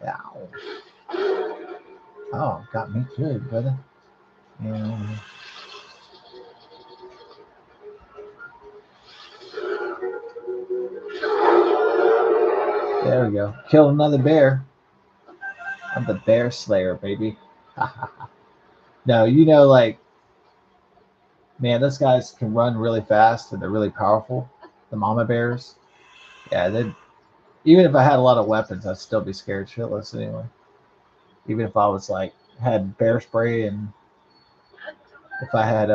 Ow. Oh, got me good, brother. And there we go. Killed another bear. I'm the bear slayer, baby. No, like, man, those guys can run really fast and they're really powerful. The mama bears. Yeah, they. Even if I had a lot of weapons, I'd still be scared shitless anyway. Even if I was like had bear spray and if I had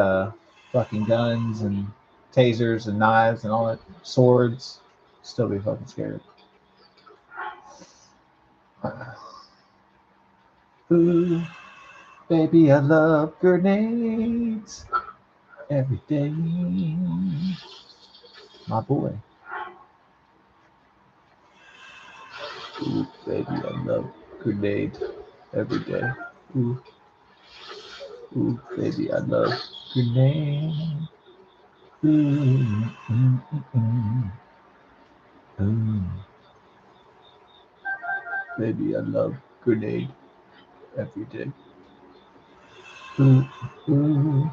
fucking guns and tasers and knives and all that swords, still be fucking scared. Ooh, baby, I love grenades every day. My boy. Ooh, baby, I love grenade every day. Ooh, ooh, baby, I love grenade. Ooh, ooh. Baby, I love grenade every day. Ooh, ooh.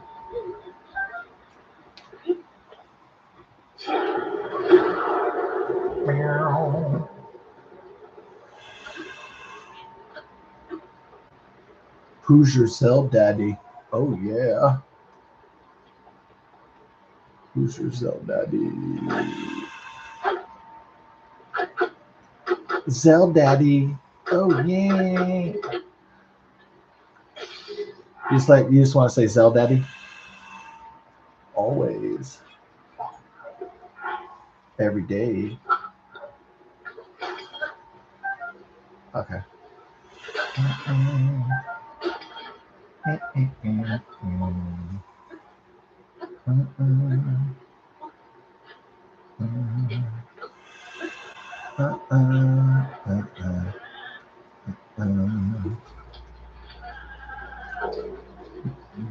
Meow. Who's your cell daddy? Oh yeah. Who's your cell daddy? Zell daddy. Oh yeah. You just want to say Zell daddy? Always. Every day. Okay.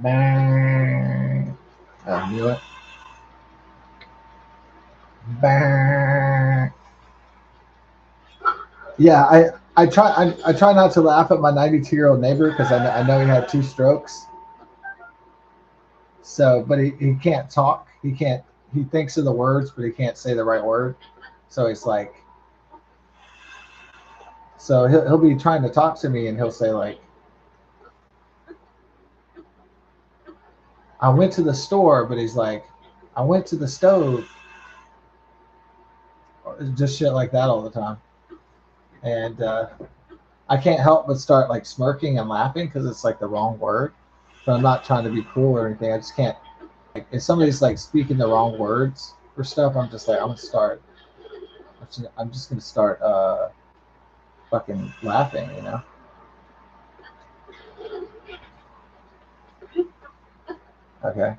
Bang. I knew it. Bang. Yeah, I try not to laugh at my 92-year-old neighbor because I know he had 2 strokes. So, but he can't talk. He thinks of the words, but he can't say the right word. So he's like, so he'll be trying to talk to me and he'll say like, I went to the store, but he's like, I went to the stove. Just shit like that all the time. And I can't help but start like smirking and laughing because it's like the wrong word. But I'm not trying to be cool or anything. I just can't. Like, if somebody's like speaking the wrong words for stuff, I'm just like, I'm gonna start. I'm just gonna start fucking laughing. Okay.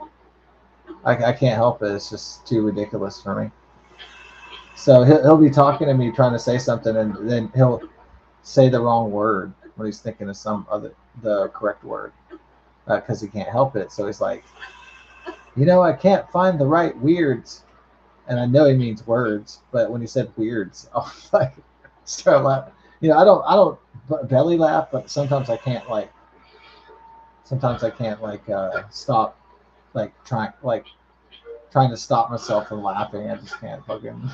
I can't help it. It's just too ridiculous for me. So he'll be talking to me, trying to say something, and then he'll say the wrong word when he's thinking of the correct word because he can't help it. So he's like, I can't find the right weirds, and I know he means words, but when he said weirds, I was like, start laughing. I don't belly laugh, but sometimes I can't like stop like trying to stop myself from laughing. I just can't fucking.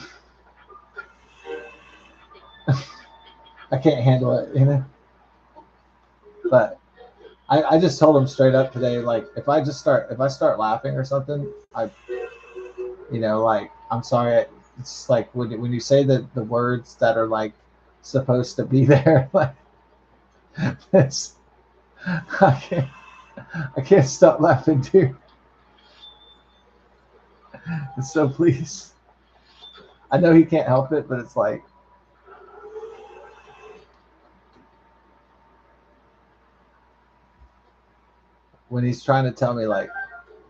I can't handle it. But I just told him straight up today, like if I start laughing or something, like I'm sorry. It's like when you say the words that are like supposed to be there, like this, I can't I can't stop laughing, dude. So please, I know he can't help it, but it's like when he's trying to tell me like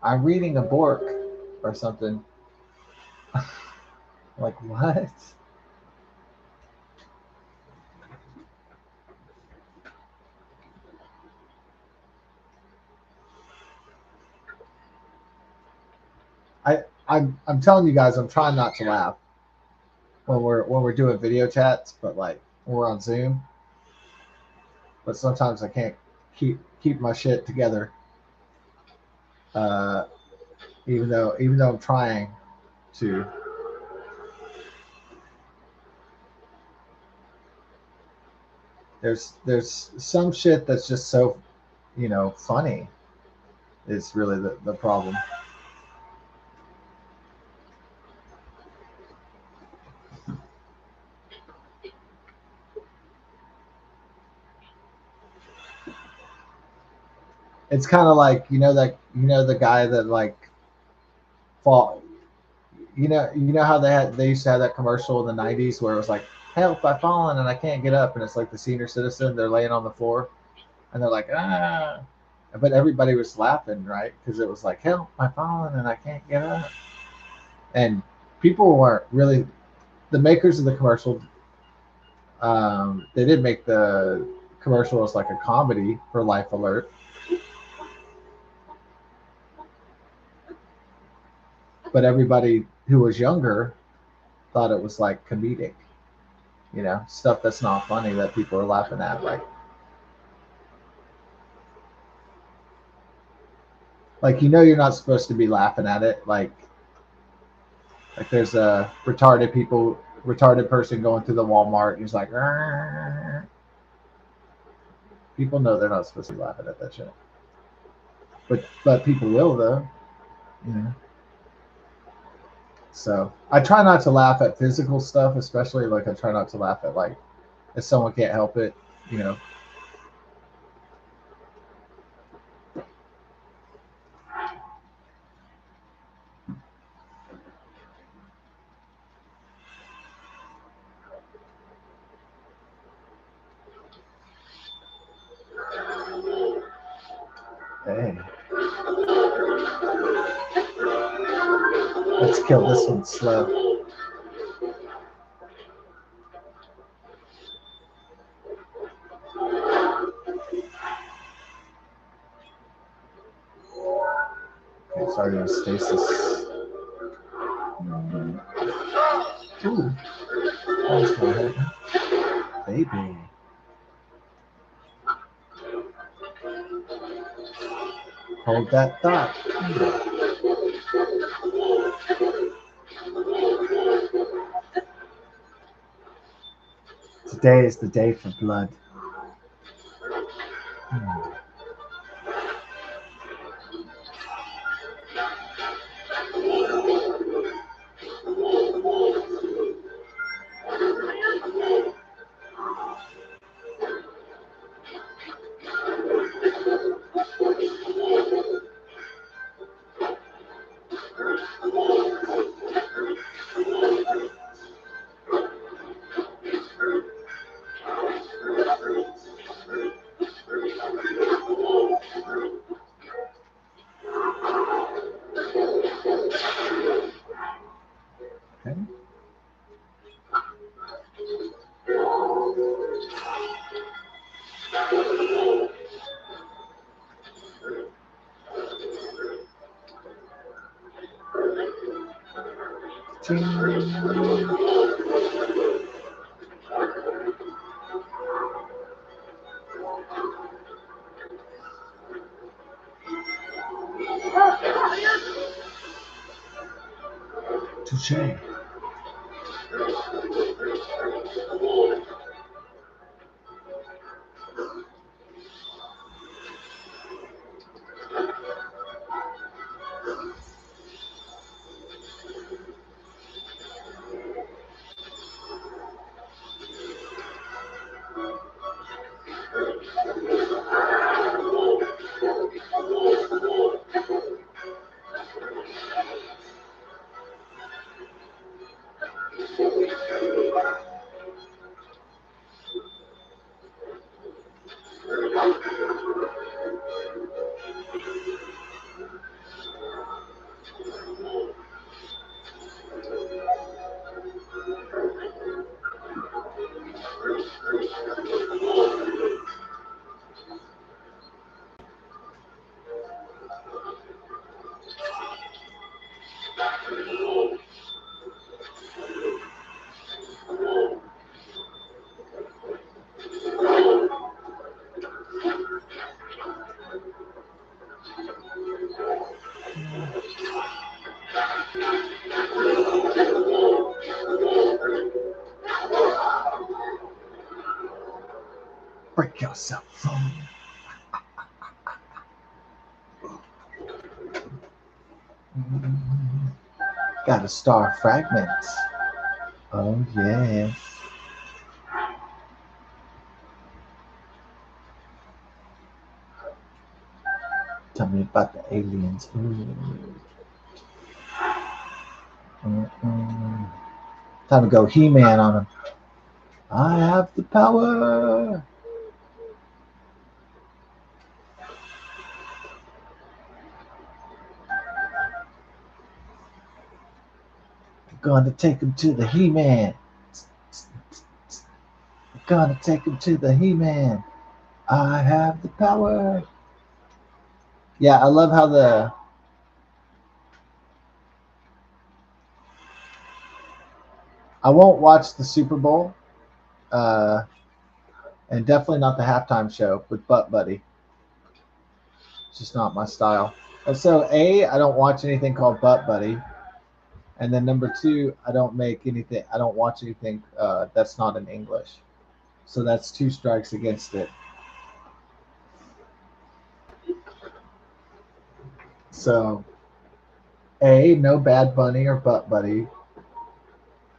I'm reading a book or something. Like what? I'm telling you guys, I'm trying not to laugh when we're doing video chats, but like when we're on Zoom. But sometimes I can't keep my shit together. Uh, even though I'm trying to. There's some shit that's just so funny is really the problem. It's kind of like the guy that like fall. You know how they used to have that commercial in the '90s where it was like, "Help! I've fallen and I can't get up," and it's like the senior citizen, they're laying on the floor and they're like, "Ah," but everybody was laughing, right? Because it was like, "Help! I've fallen and I can't get up," and people weren't really the makers of the commercial. They did make the commercial as like a comedy for Life Alert, but everybody who was younger thought it was like comedic, stuff that's not funny that people are laughing at, like you're not supposed to be laughing at it, like there's a retarded person going through the Walmart and he's like, "Arr." People know they're not supposed to be laughing at that shit, but people will though, you know. So I try not to laugh at physical stuff, especially like I try not to laugh at like if someone can't help it, you know. Hey, let's kill this one slow. Okay, sorry, no stasis. Ooh, that's gonna hurt me. Baby. Hold that thought. Today is the day for blood. Hmm. Okay. Ching. Touche. Break yourself from. Got a star fragments. Oh yes. Tell me about the aliens. Mm-mm. Time to go He-Man on them. I have the power. Gonna take him to the He-Man. Gonna take him to the He-Man. I have the power. Yeah, I love how the. I won't watch the Super Bowl, uh, and definitely not the halftime show with Butt Buddy. It's just not my style. And so, I don't watch anything called Butt Buddy, and then number two, I don't make anything. I don't watch anything that's not in English. So that's two strikes against it. So, no Bad Bunny or Butt Buddy,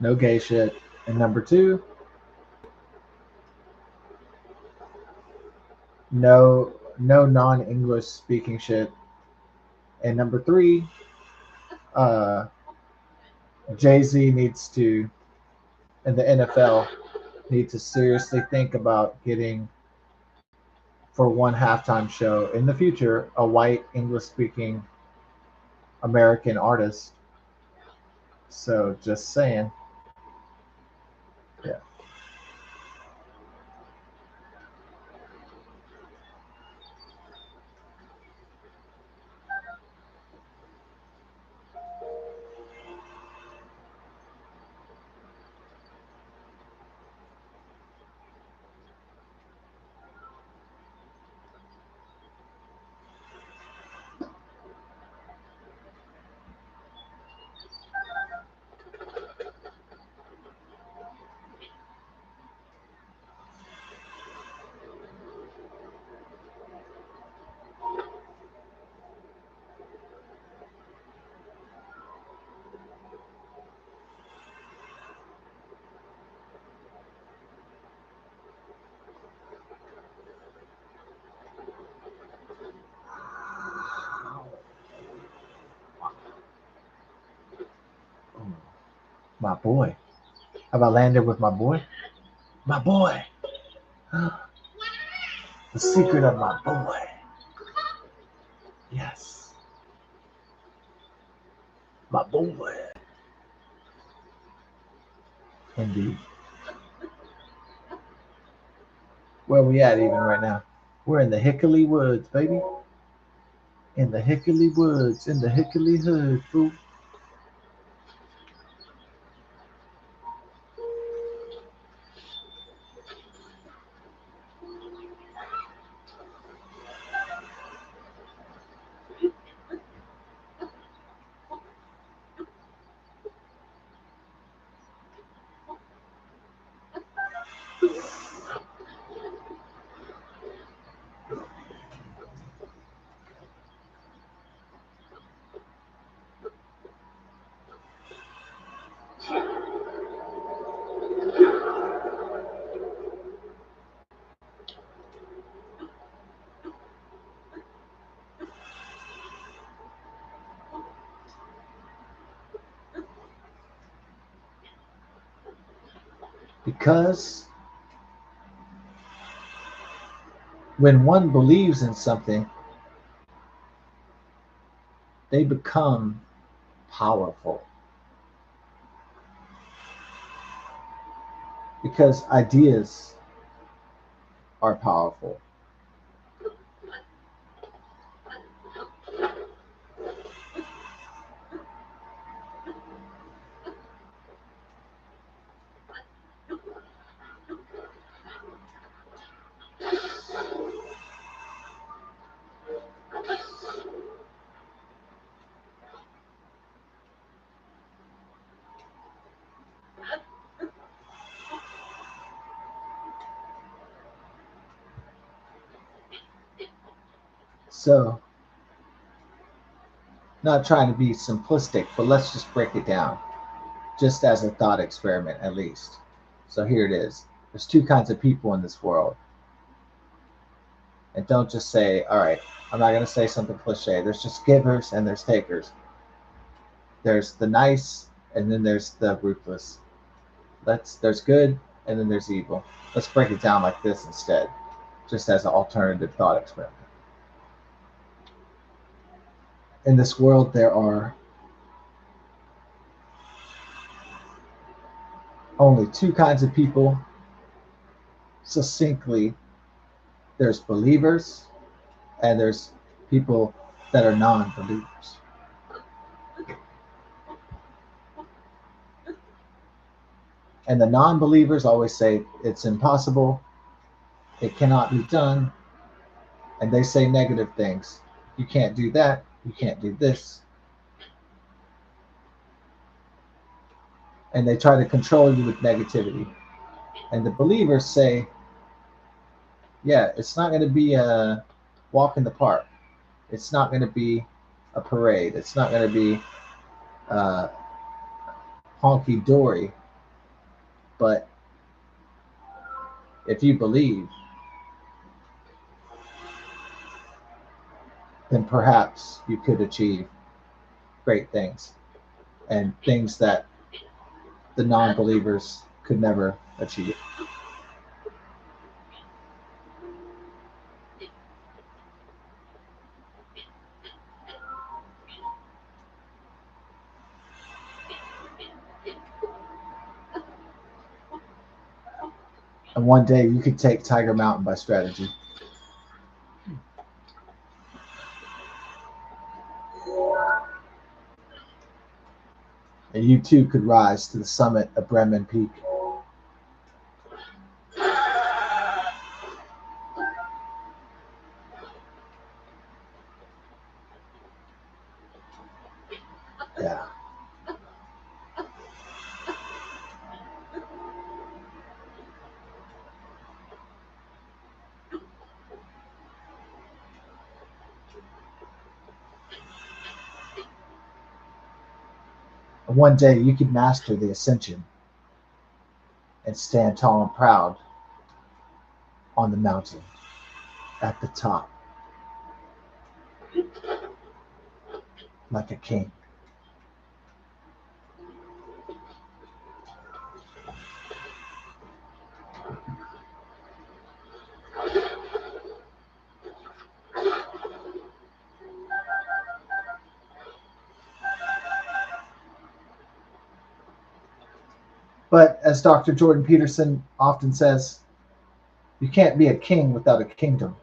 no gay shit, and number two, no non-English speaking shit, and number three, uh, Jay Z needs to, and the NFL need to seriously think about getting for one halftime show in the future a white English speaking American artist. So just saying, yeah. My boy. How about landing with my boy? My boy. The secret of my boy. Yes. My boy. Indeed. Where we at even right now? We're in the Hickory Woods, baby. In the Hickory Woods, in the Hickory Hood, fool. Because when one believes in something, they become powerful. Because ideas are powerful. So, not trying to be simplistic, but let's just break it down, just as a thought experiment at least. So, here it is. There's two kinds of people in this world. And don't just say, all right, I'm not going to say something cliche. There's just givers and there's takers. There's the nice and then there's the ruthless. There's good and then there's evil. Let's break it down like this instead, just as an alternative thought experiment. In this world, there are only two kinds of people. Succinctly, there's believers and there's people that are non-believers. And the non-believers always say it's impossible, it cannot be done, and they say negative things. You can't do that, you can't do this. And they try to control you with negativity. And the believers say, yeah, it's not going to be a walk in the park. It's not going to be a parade. It's not going to be honky dory. But if you believe, then perhaps you could achieve great things and things that the non believers could never achieve. And one day you could take Tiger Mountain by strategy. And you too could rise to the summit of Bremen Peak. Yeah. And one day you could master the ascension and stand tall and proud on the mountain at the top like a king. But as Dr. Jordan Peterson often says, you can't be a king without a kingdom.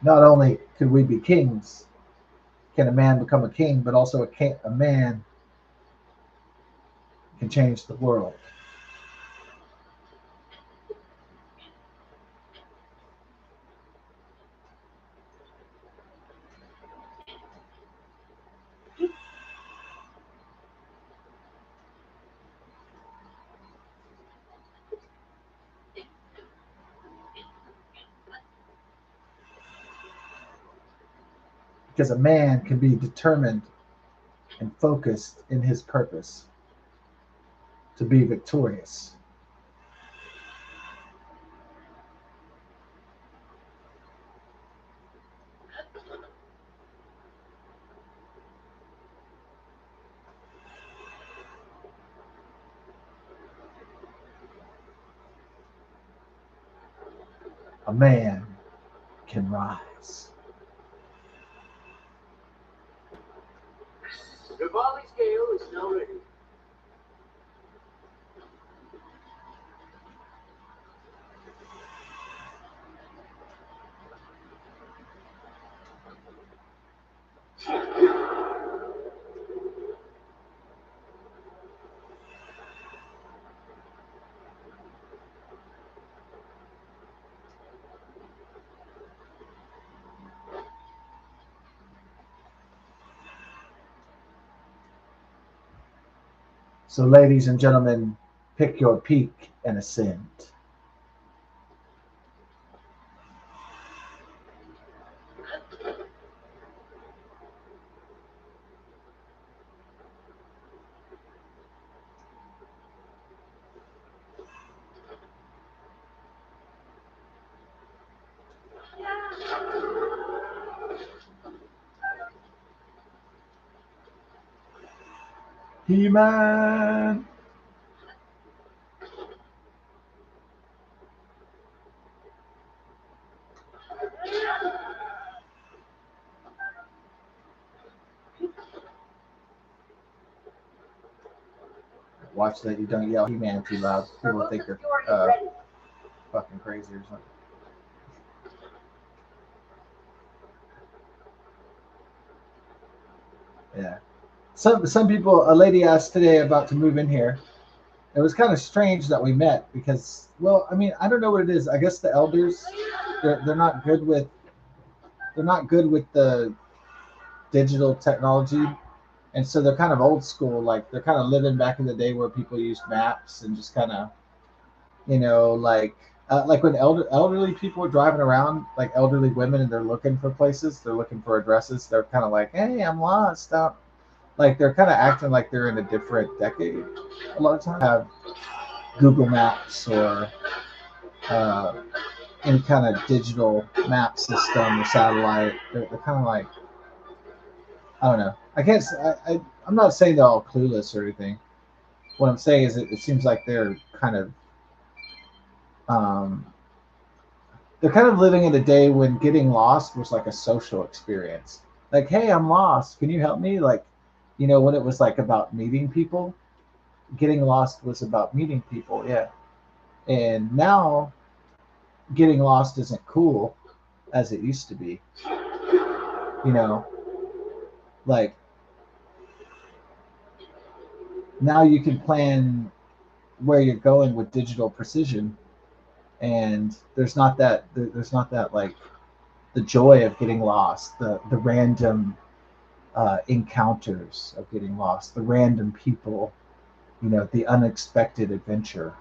Not only could we be kings, can a man become a king, but also a man can change the world. Because a man can be determined and focused in his purpose to be victorious. A man can rise.
Rivali scale is now ready.
So, ladies and gentlemen, pick your peak and ascend. He-Man. Watch that you don't yell He-Man too loud. People think you're fucking crazy or something. Yeah. Some people. A lady asked today about to move in here. It was kind of strange that we met because, well, I mean, I don't know what it is. I guess the elders, they're not good with the digital technology, and so they're kind of old school. Like they're kind of living back in the day where people used maps and just kind of, like when elderly people are driving around, like elderly women, and they're looking for places, they're looking for addresses. They're kind of like, "Hey, I'm lost." Like they're kind of acting like they're in a different decade. A lot of times, have Google Maps or uh, any kind of digital map system or satellite. They're kind of like, I don't know. I can't. I'm not saying they're all clueless or anything. What I'm saying is, it seems like um, they're kind of living in a day when getting lost was like a social experience. Like, hey, I'm lost. Can you help me? Like, when it was like about meeting people, getting lost was about meeting people. Yeah. And now getting lost isn't cool as it used to be. You know, like now you can plan where you're going with digital precision, and there's not that like the joy of getting lost, the random encounters of getting lost, the random people, the unexpected adventure.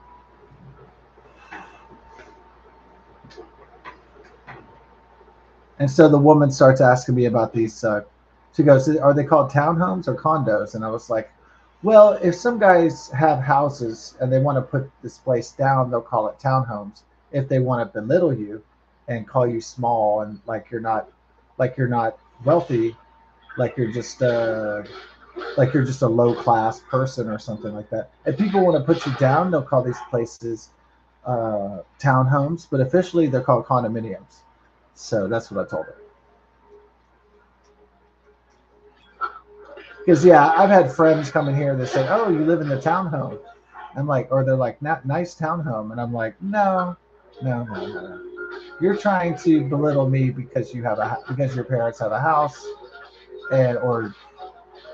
And so the woman starts asking me about these. She goes, "Are they called townhomes or condos?" And I was like, "Well, if some guys have houses and they want to put this place down, they'll call it townhomes. If they want to belittle you and call you small and like you're not wealthy, like you're just a low class person or something like that. If people want to put you down, they'll call these places townhomes, but officially they're called condominiums." So that's what I told her. Because yeah, I've had friends come in here that say, "Oh, you live in the townhome." I'm like, or they're like, "Not nice townhome," and I'm like, "No, no, no, no, no. You're trying to belittle me because your parents have a house, and or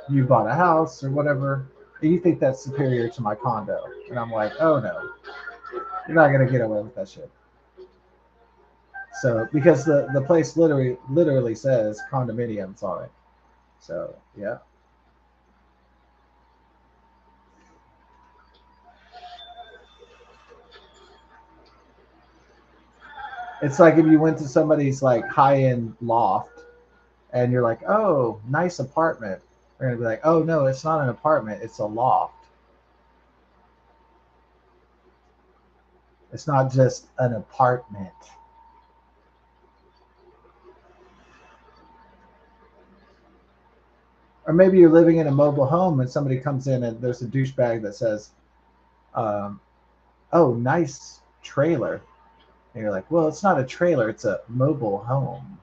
you bought a house or whatever, and you think that's superior to my condo." And I'm like, "Oh no, you're not gonna get away with that shit." So because the place literally says condominiums on it. So yeah. It's like if you went to somebody's like high end loft and you're like, "Oh, nice apartment." They're gonna be like, "Oh no, it's not an apartment, it's a loft. It's not just an apartment." Or maybe you're living in a mobile home and somebody comes in and there's a douchebag that says, um, "Oh, nice trailer." And you're like, "Well, it's not a trailer, it's a mobile home."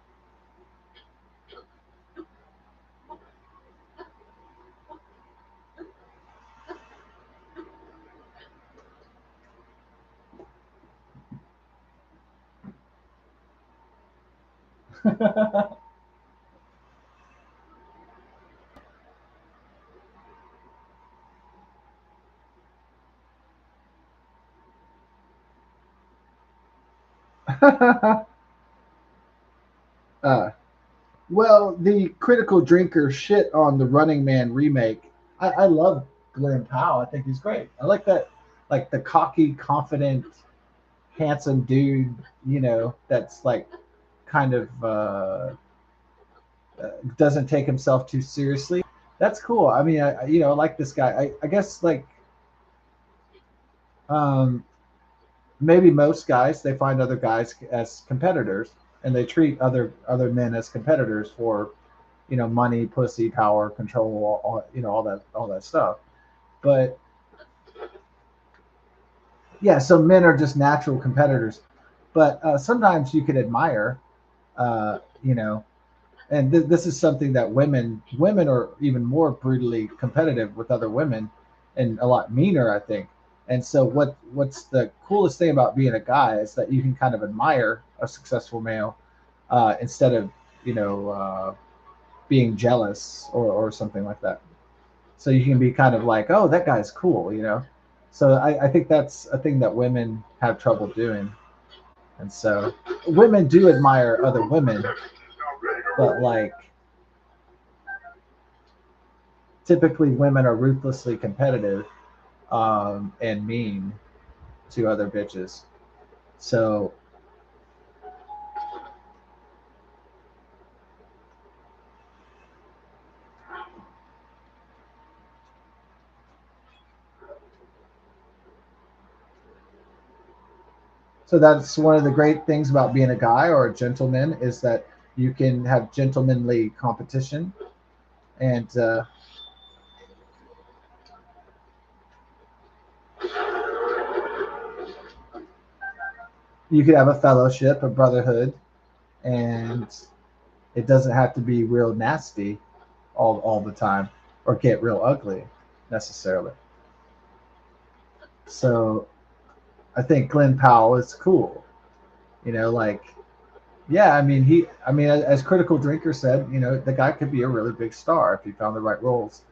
uh, well, the critical drinker shit on the Running Man remake. I love Glenn Powell. I think he's great. I like that, like the cocky, confident, handsome dude. That's like kind of doesn't take himself too seriously. That's cool. I mean, I like this guy. I guess like um, maybe most guys they find other guys as competitors, and they treat other men as competitors for money, pussy, power, control, all that stuff. But yeah, so men are just natural competitors. But sometimes you could admire, uh, you know, and this is something that women are even more brutally competitive with other women, and a lot meaner, I think. And so what's the coolest thing about being a guy is that you can kind of admire a successful male, instead of you know being jealous or something like that. So you can be kind of like, oh, that guy's cool. So I think that's a thing that women have trouble doing. And so women do admire other women, but like typically women are ruthlessly competitive, and mean to other bitches. So that's one of the great things about being a guy or a gentleman is that you can have gentlemanly competition, and you could have a fellowship, a brotherhood, and it doesn't have to be real nasty all the time or get real ugly necessarily. So I think Glenn Powell is cool. Like, yeah, I mean, as Critical Drinker said, the guy could be a really big star if he found the right roles.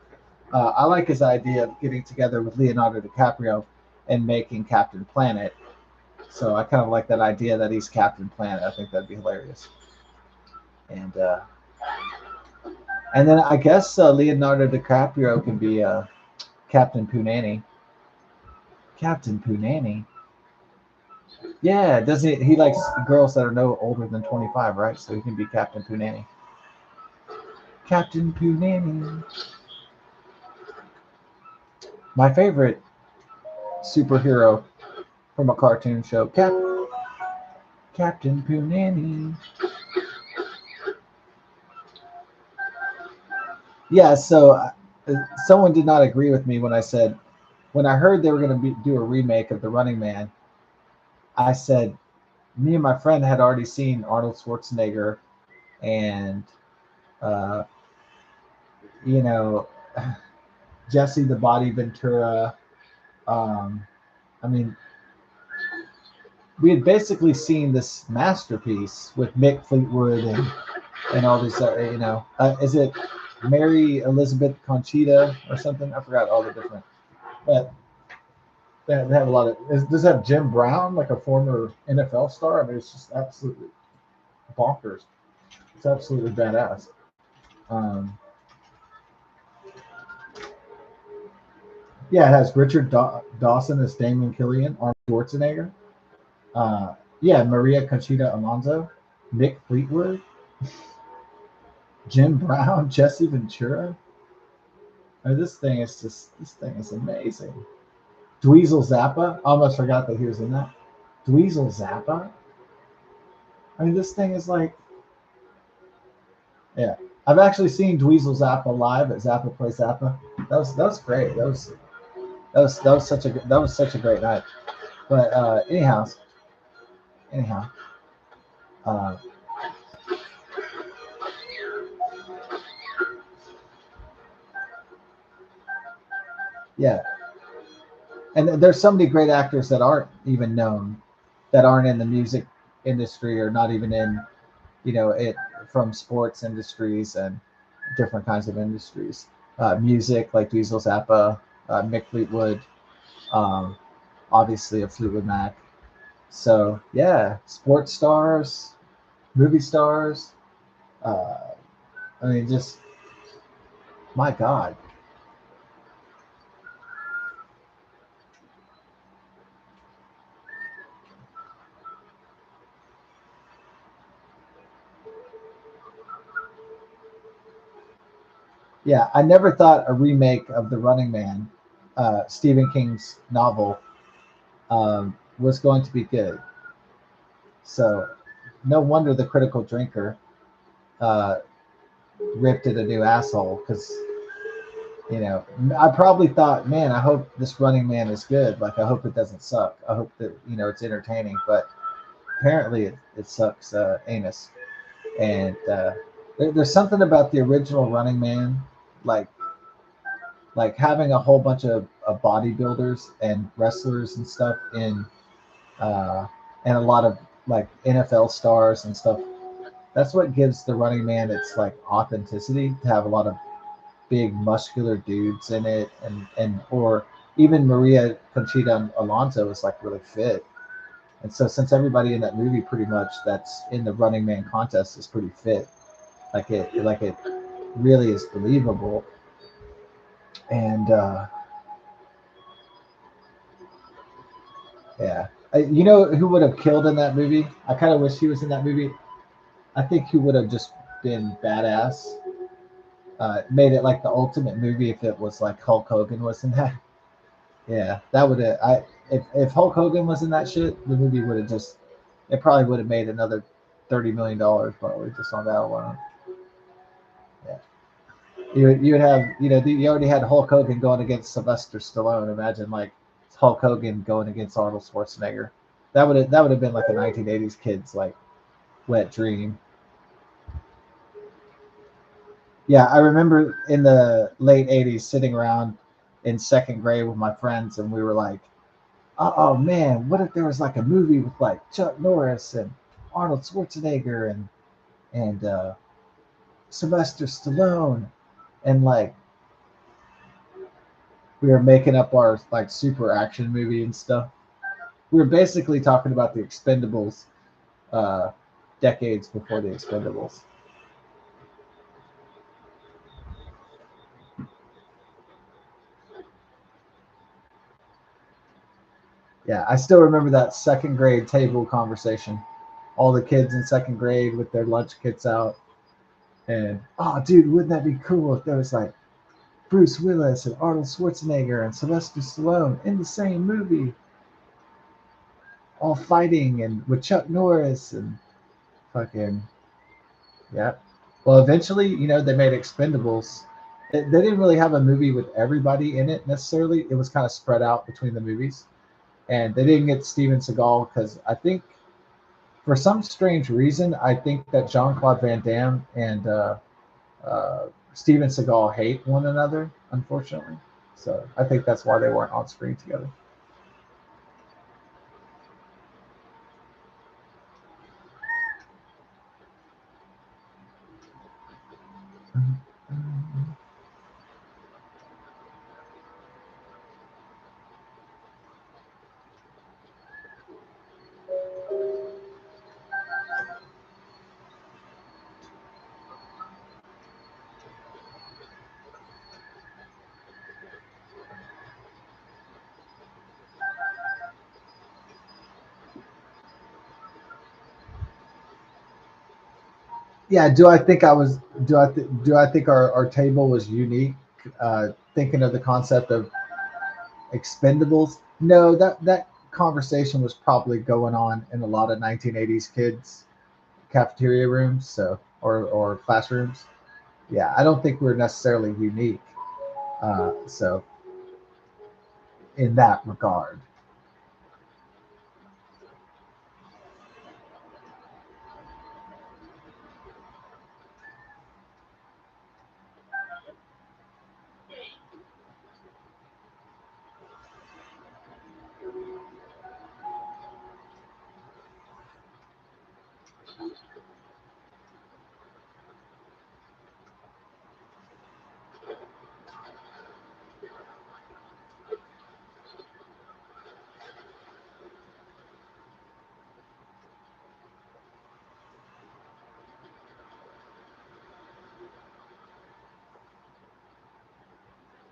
I like his idea of getting together with Leonardo DiCaprio and making Captain Planet. So I kind of like that idea that he's Captain Planet. I think that'd be hilarious. And then I guess Leonardo DiCaprio can be Captain Punani. Captain Punani. Yeah, doesn't he likes girls that are no older than 25, right? So he can be Captain Punani. Captain Punani. My favorite superhero from a cartoon show. Captain Punani. Yeah, so someone did not agree with me when I said, when I heard they were going to do a remake of The Running Man, I said, me and my friend had already seen Arnold Schwarzenegger and, uh, you know, Jesse the Body Ventura. Um, I mean, we had basically seen this masterpiece with Mick Fleetwood and all these, is it Mary Elizabeth Conchita or something? I forgot all the different, but they have a lot of. Does it have Jim Brown, like a former NFL star? I mean, it's just absolutely bonkers. It's absolutely badass. Um, yeah, it has Richard Dawson as Damon Killian, Arnold Schwarzenegger. Yeah, Maria Conchita Alonso, Mick Fleetwood, Jim Brown, Jesse Ventura. I mean, this thing is amazing. Dweezil Zappa. I almost forgot that he was in that. Dweezil Zappa. I mean, this thing is like, yeah. I've actually seen Dweezil Zappa live at Zappa Play Zappa. That was great. That was such a great night. But anyhow, uh, yeah. And there's so many great actors that aren't even known, that aren't in the music industry or not even in it from sports industries and different kinds of industries. Music like Diesel Zappa, Mick Fleetwood, um, obviously a Fleetwood Mac. So yeah, sports stars, movie stars. Uh, I mean, just my God. Yeah, I never thought a remake of The Running Man, Stephen King's novel, was going to be good. So no wonder the critical drinker uh, ripped it a new asshole because I probably thought, man, I hope this Running Man is good. Like I hope it doesn't suck. I hope that it's entertaining. But apparently it sucks anus. And there's something about the original Running Man, like having a whole bunch of bodybuilders and wrestlers and stuff uh, and a lot of like NFL stars and stuff. That's what gives the Running Man its like authenticity to have a lot of big muscular dudes in it, and or even Maria Conchita Alonso is like really fit. And so since everybody in that movie pretty much that's in the Running Man contest is pretty fit, like it really is believable. And yeah, you know who would have killed in that movie? I kind of wish he was in that movie. I think he would have just been badass. Made it like the ultimate movie if it was like Hulk Hogan was in that. Yeah, that would have. If Hulk Hogan was in that shit, the movie would have just. It probably would have made another $30 million probably just on that alone. Yeah, you would have you already had Hulk Hogan going against Sylvester Stallone. Imagine like Hulk Hogan going against Arnold Schwarzenegger. That would have been like a 1980s kid's like wet dream. Yeah, I remember in the late '80s sitting around in second grade with my friends, and we were like, "Oh man, what if there was like a movie with like Chuck Norris and Arnold Schwarzenegger and Sylvester Stallone, and like we were making up our like super action movie and stuff." We were basically talking about the Expendables, uh, decades before the Expendables. Yeah, I still remember that second grade table conversation. All the kids in second grade with their lunch kits out, and oh, dude, wouldn't that be cool if there was like Bruce Willis and Arnold Schwarzenegger and Sylvester Stallone in the same movie, all fighting and with Chuck Norris and fucking yeah. Well, eventually, they made Expendables. They didn't really have a movie with everybody in it necessarily. It was kind of spread out between the movies, and they didn't get Steven Seagal because I think for some strange reason I think that Jean Claude Van Damme and Steven Seagal hate one another, unfortunately. So I think that's why they weren't on screen together. Yeah, do I think I was do I think our table was unique? Thinking of the concept of Expendables. No, that conversation was probably going on in a lot of 1980s kids cafeteria rooms, so or classrooms. Yeah, I don't think we're necessarily unique. So in that regard,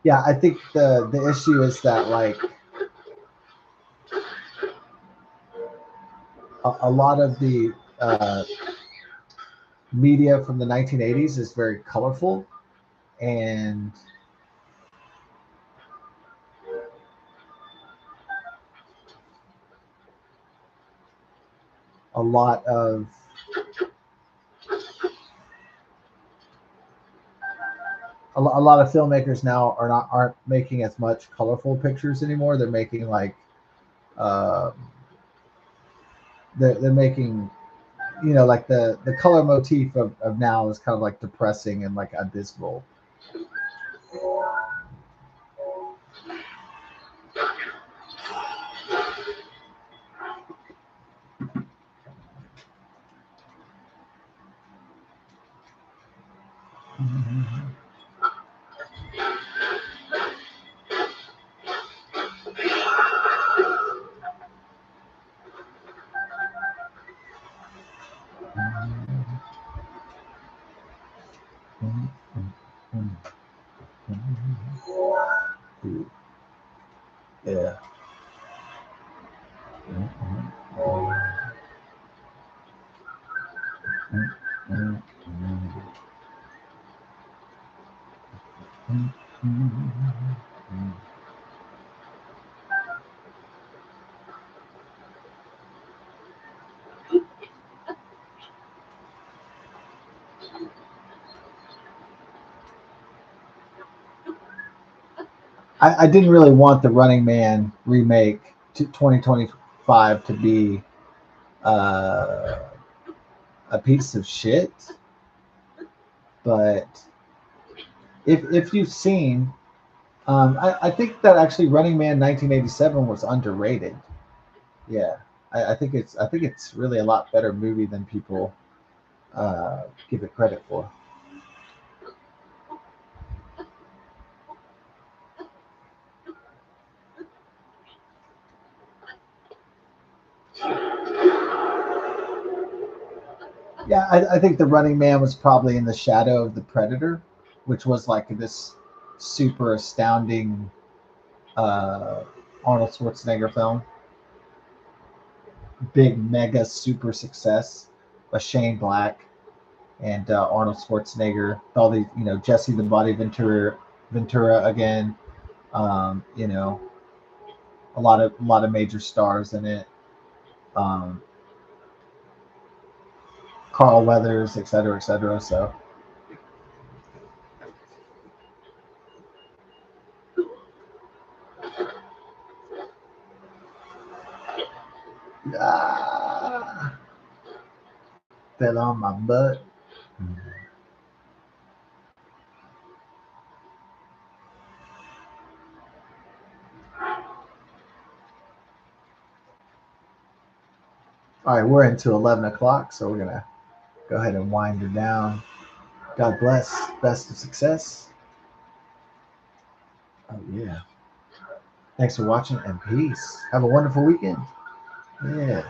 Yeah, I think the issue is that like a lot of the media from the 1980s is very colorful, and a lot of a lot of filmmakers now aren't making as much colorful pictures anymore. They're making like uh, they're making, you know, like the color motif of now is kind of like depressing and like abysmal. Yeah. I didn't really want the Running Man remake to 2025 to be uh, a piece of shit, but if you've seen, I think that actually Running Man 1987 was underrated. Yeah, I think it's really a lot better movie than people give it credit for. Yeah, I think the Running Man was probably in the shadow of the Predator, which was like this super astounding uh, Arnold Schwarzenegger film, big mega super success with Shane Black and Arnold Schwarzenegger, all the, you know, Jesse the Body Ventura again, you know, a lot of major stars in it, um, Carl Weathers, et cetera, et cetera. So ah, fell on my butt. All right, we're into 11 o'clock, so we're gonna go ahead and wind it down. God bless. Best of success. Oh yeah. Thanks for watching and peace. Have a wonderful weekend. Yeah.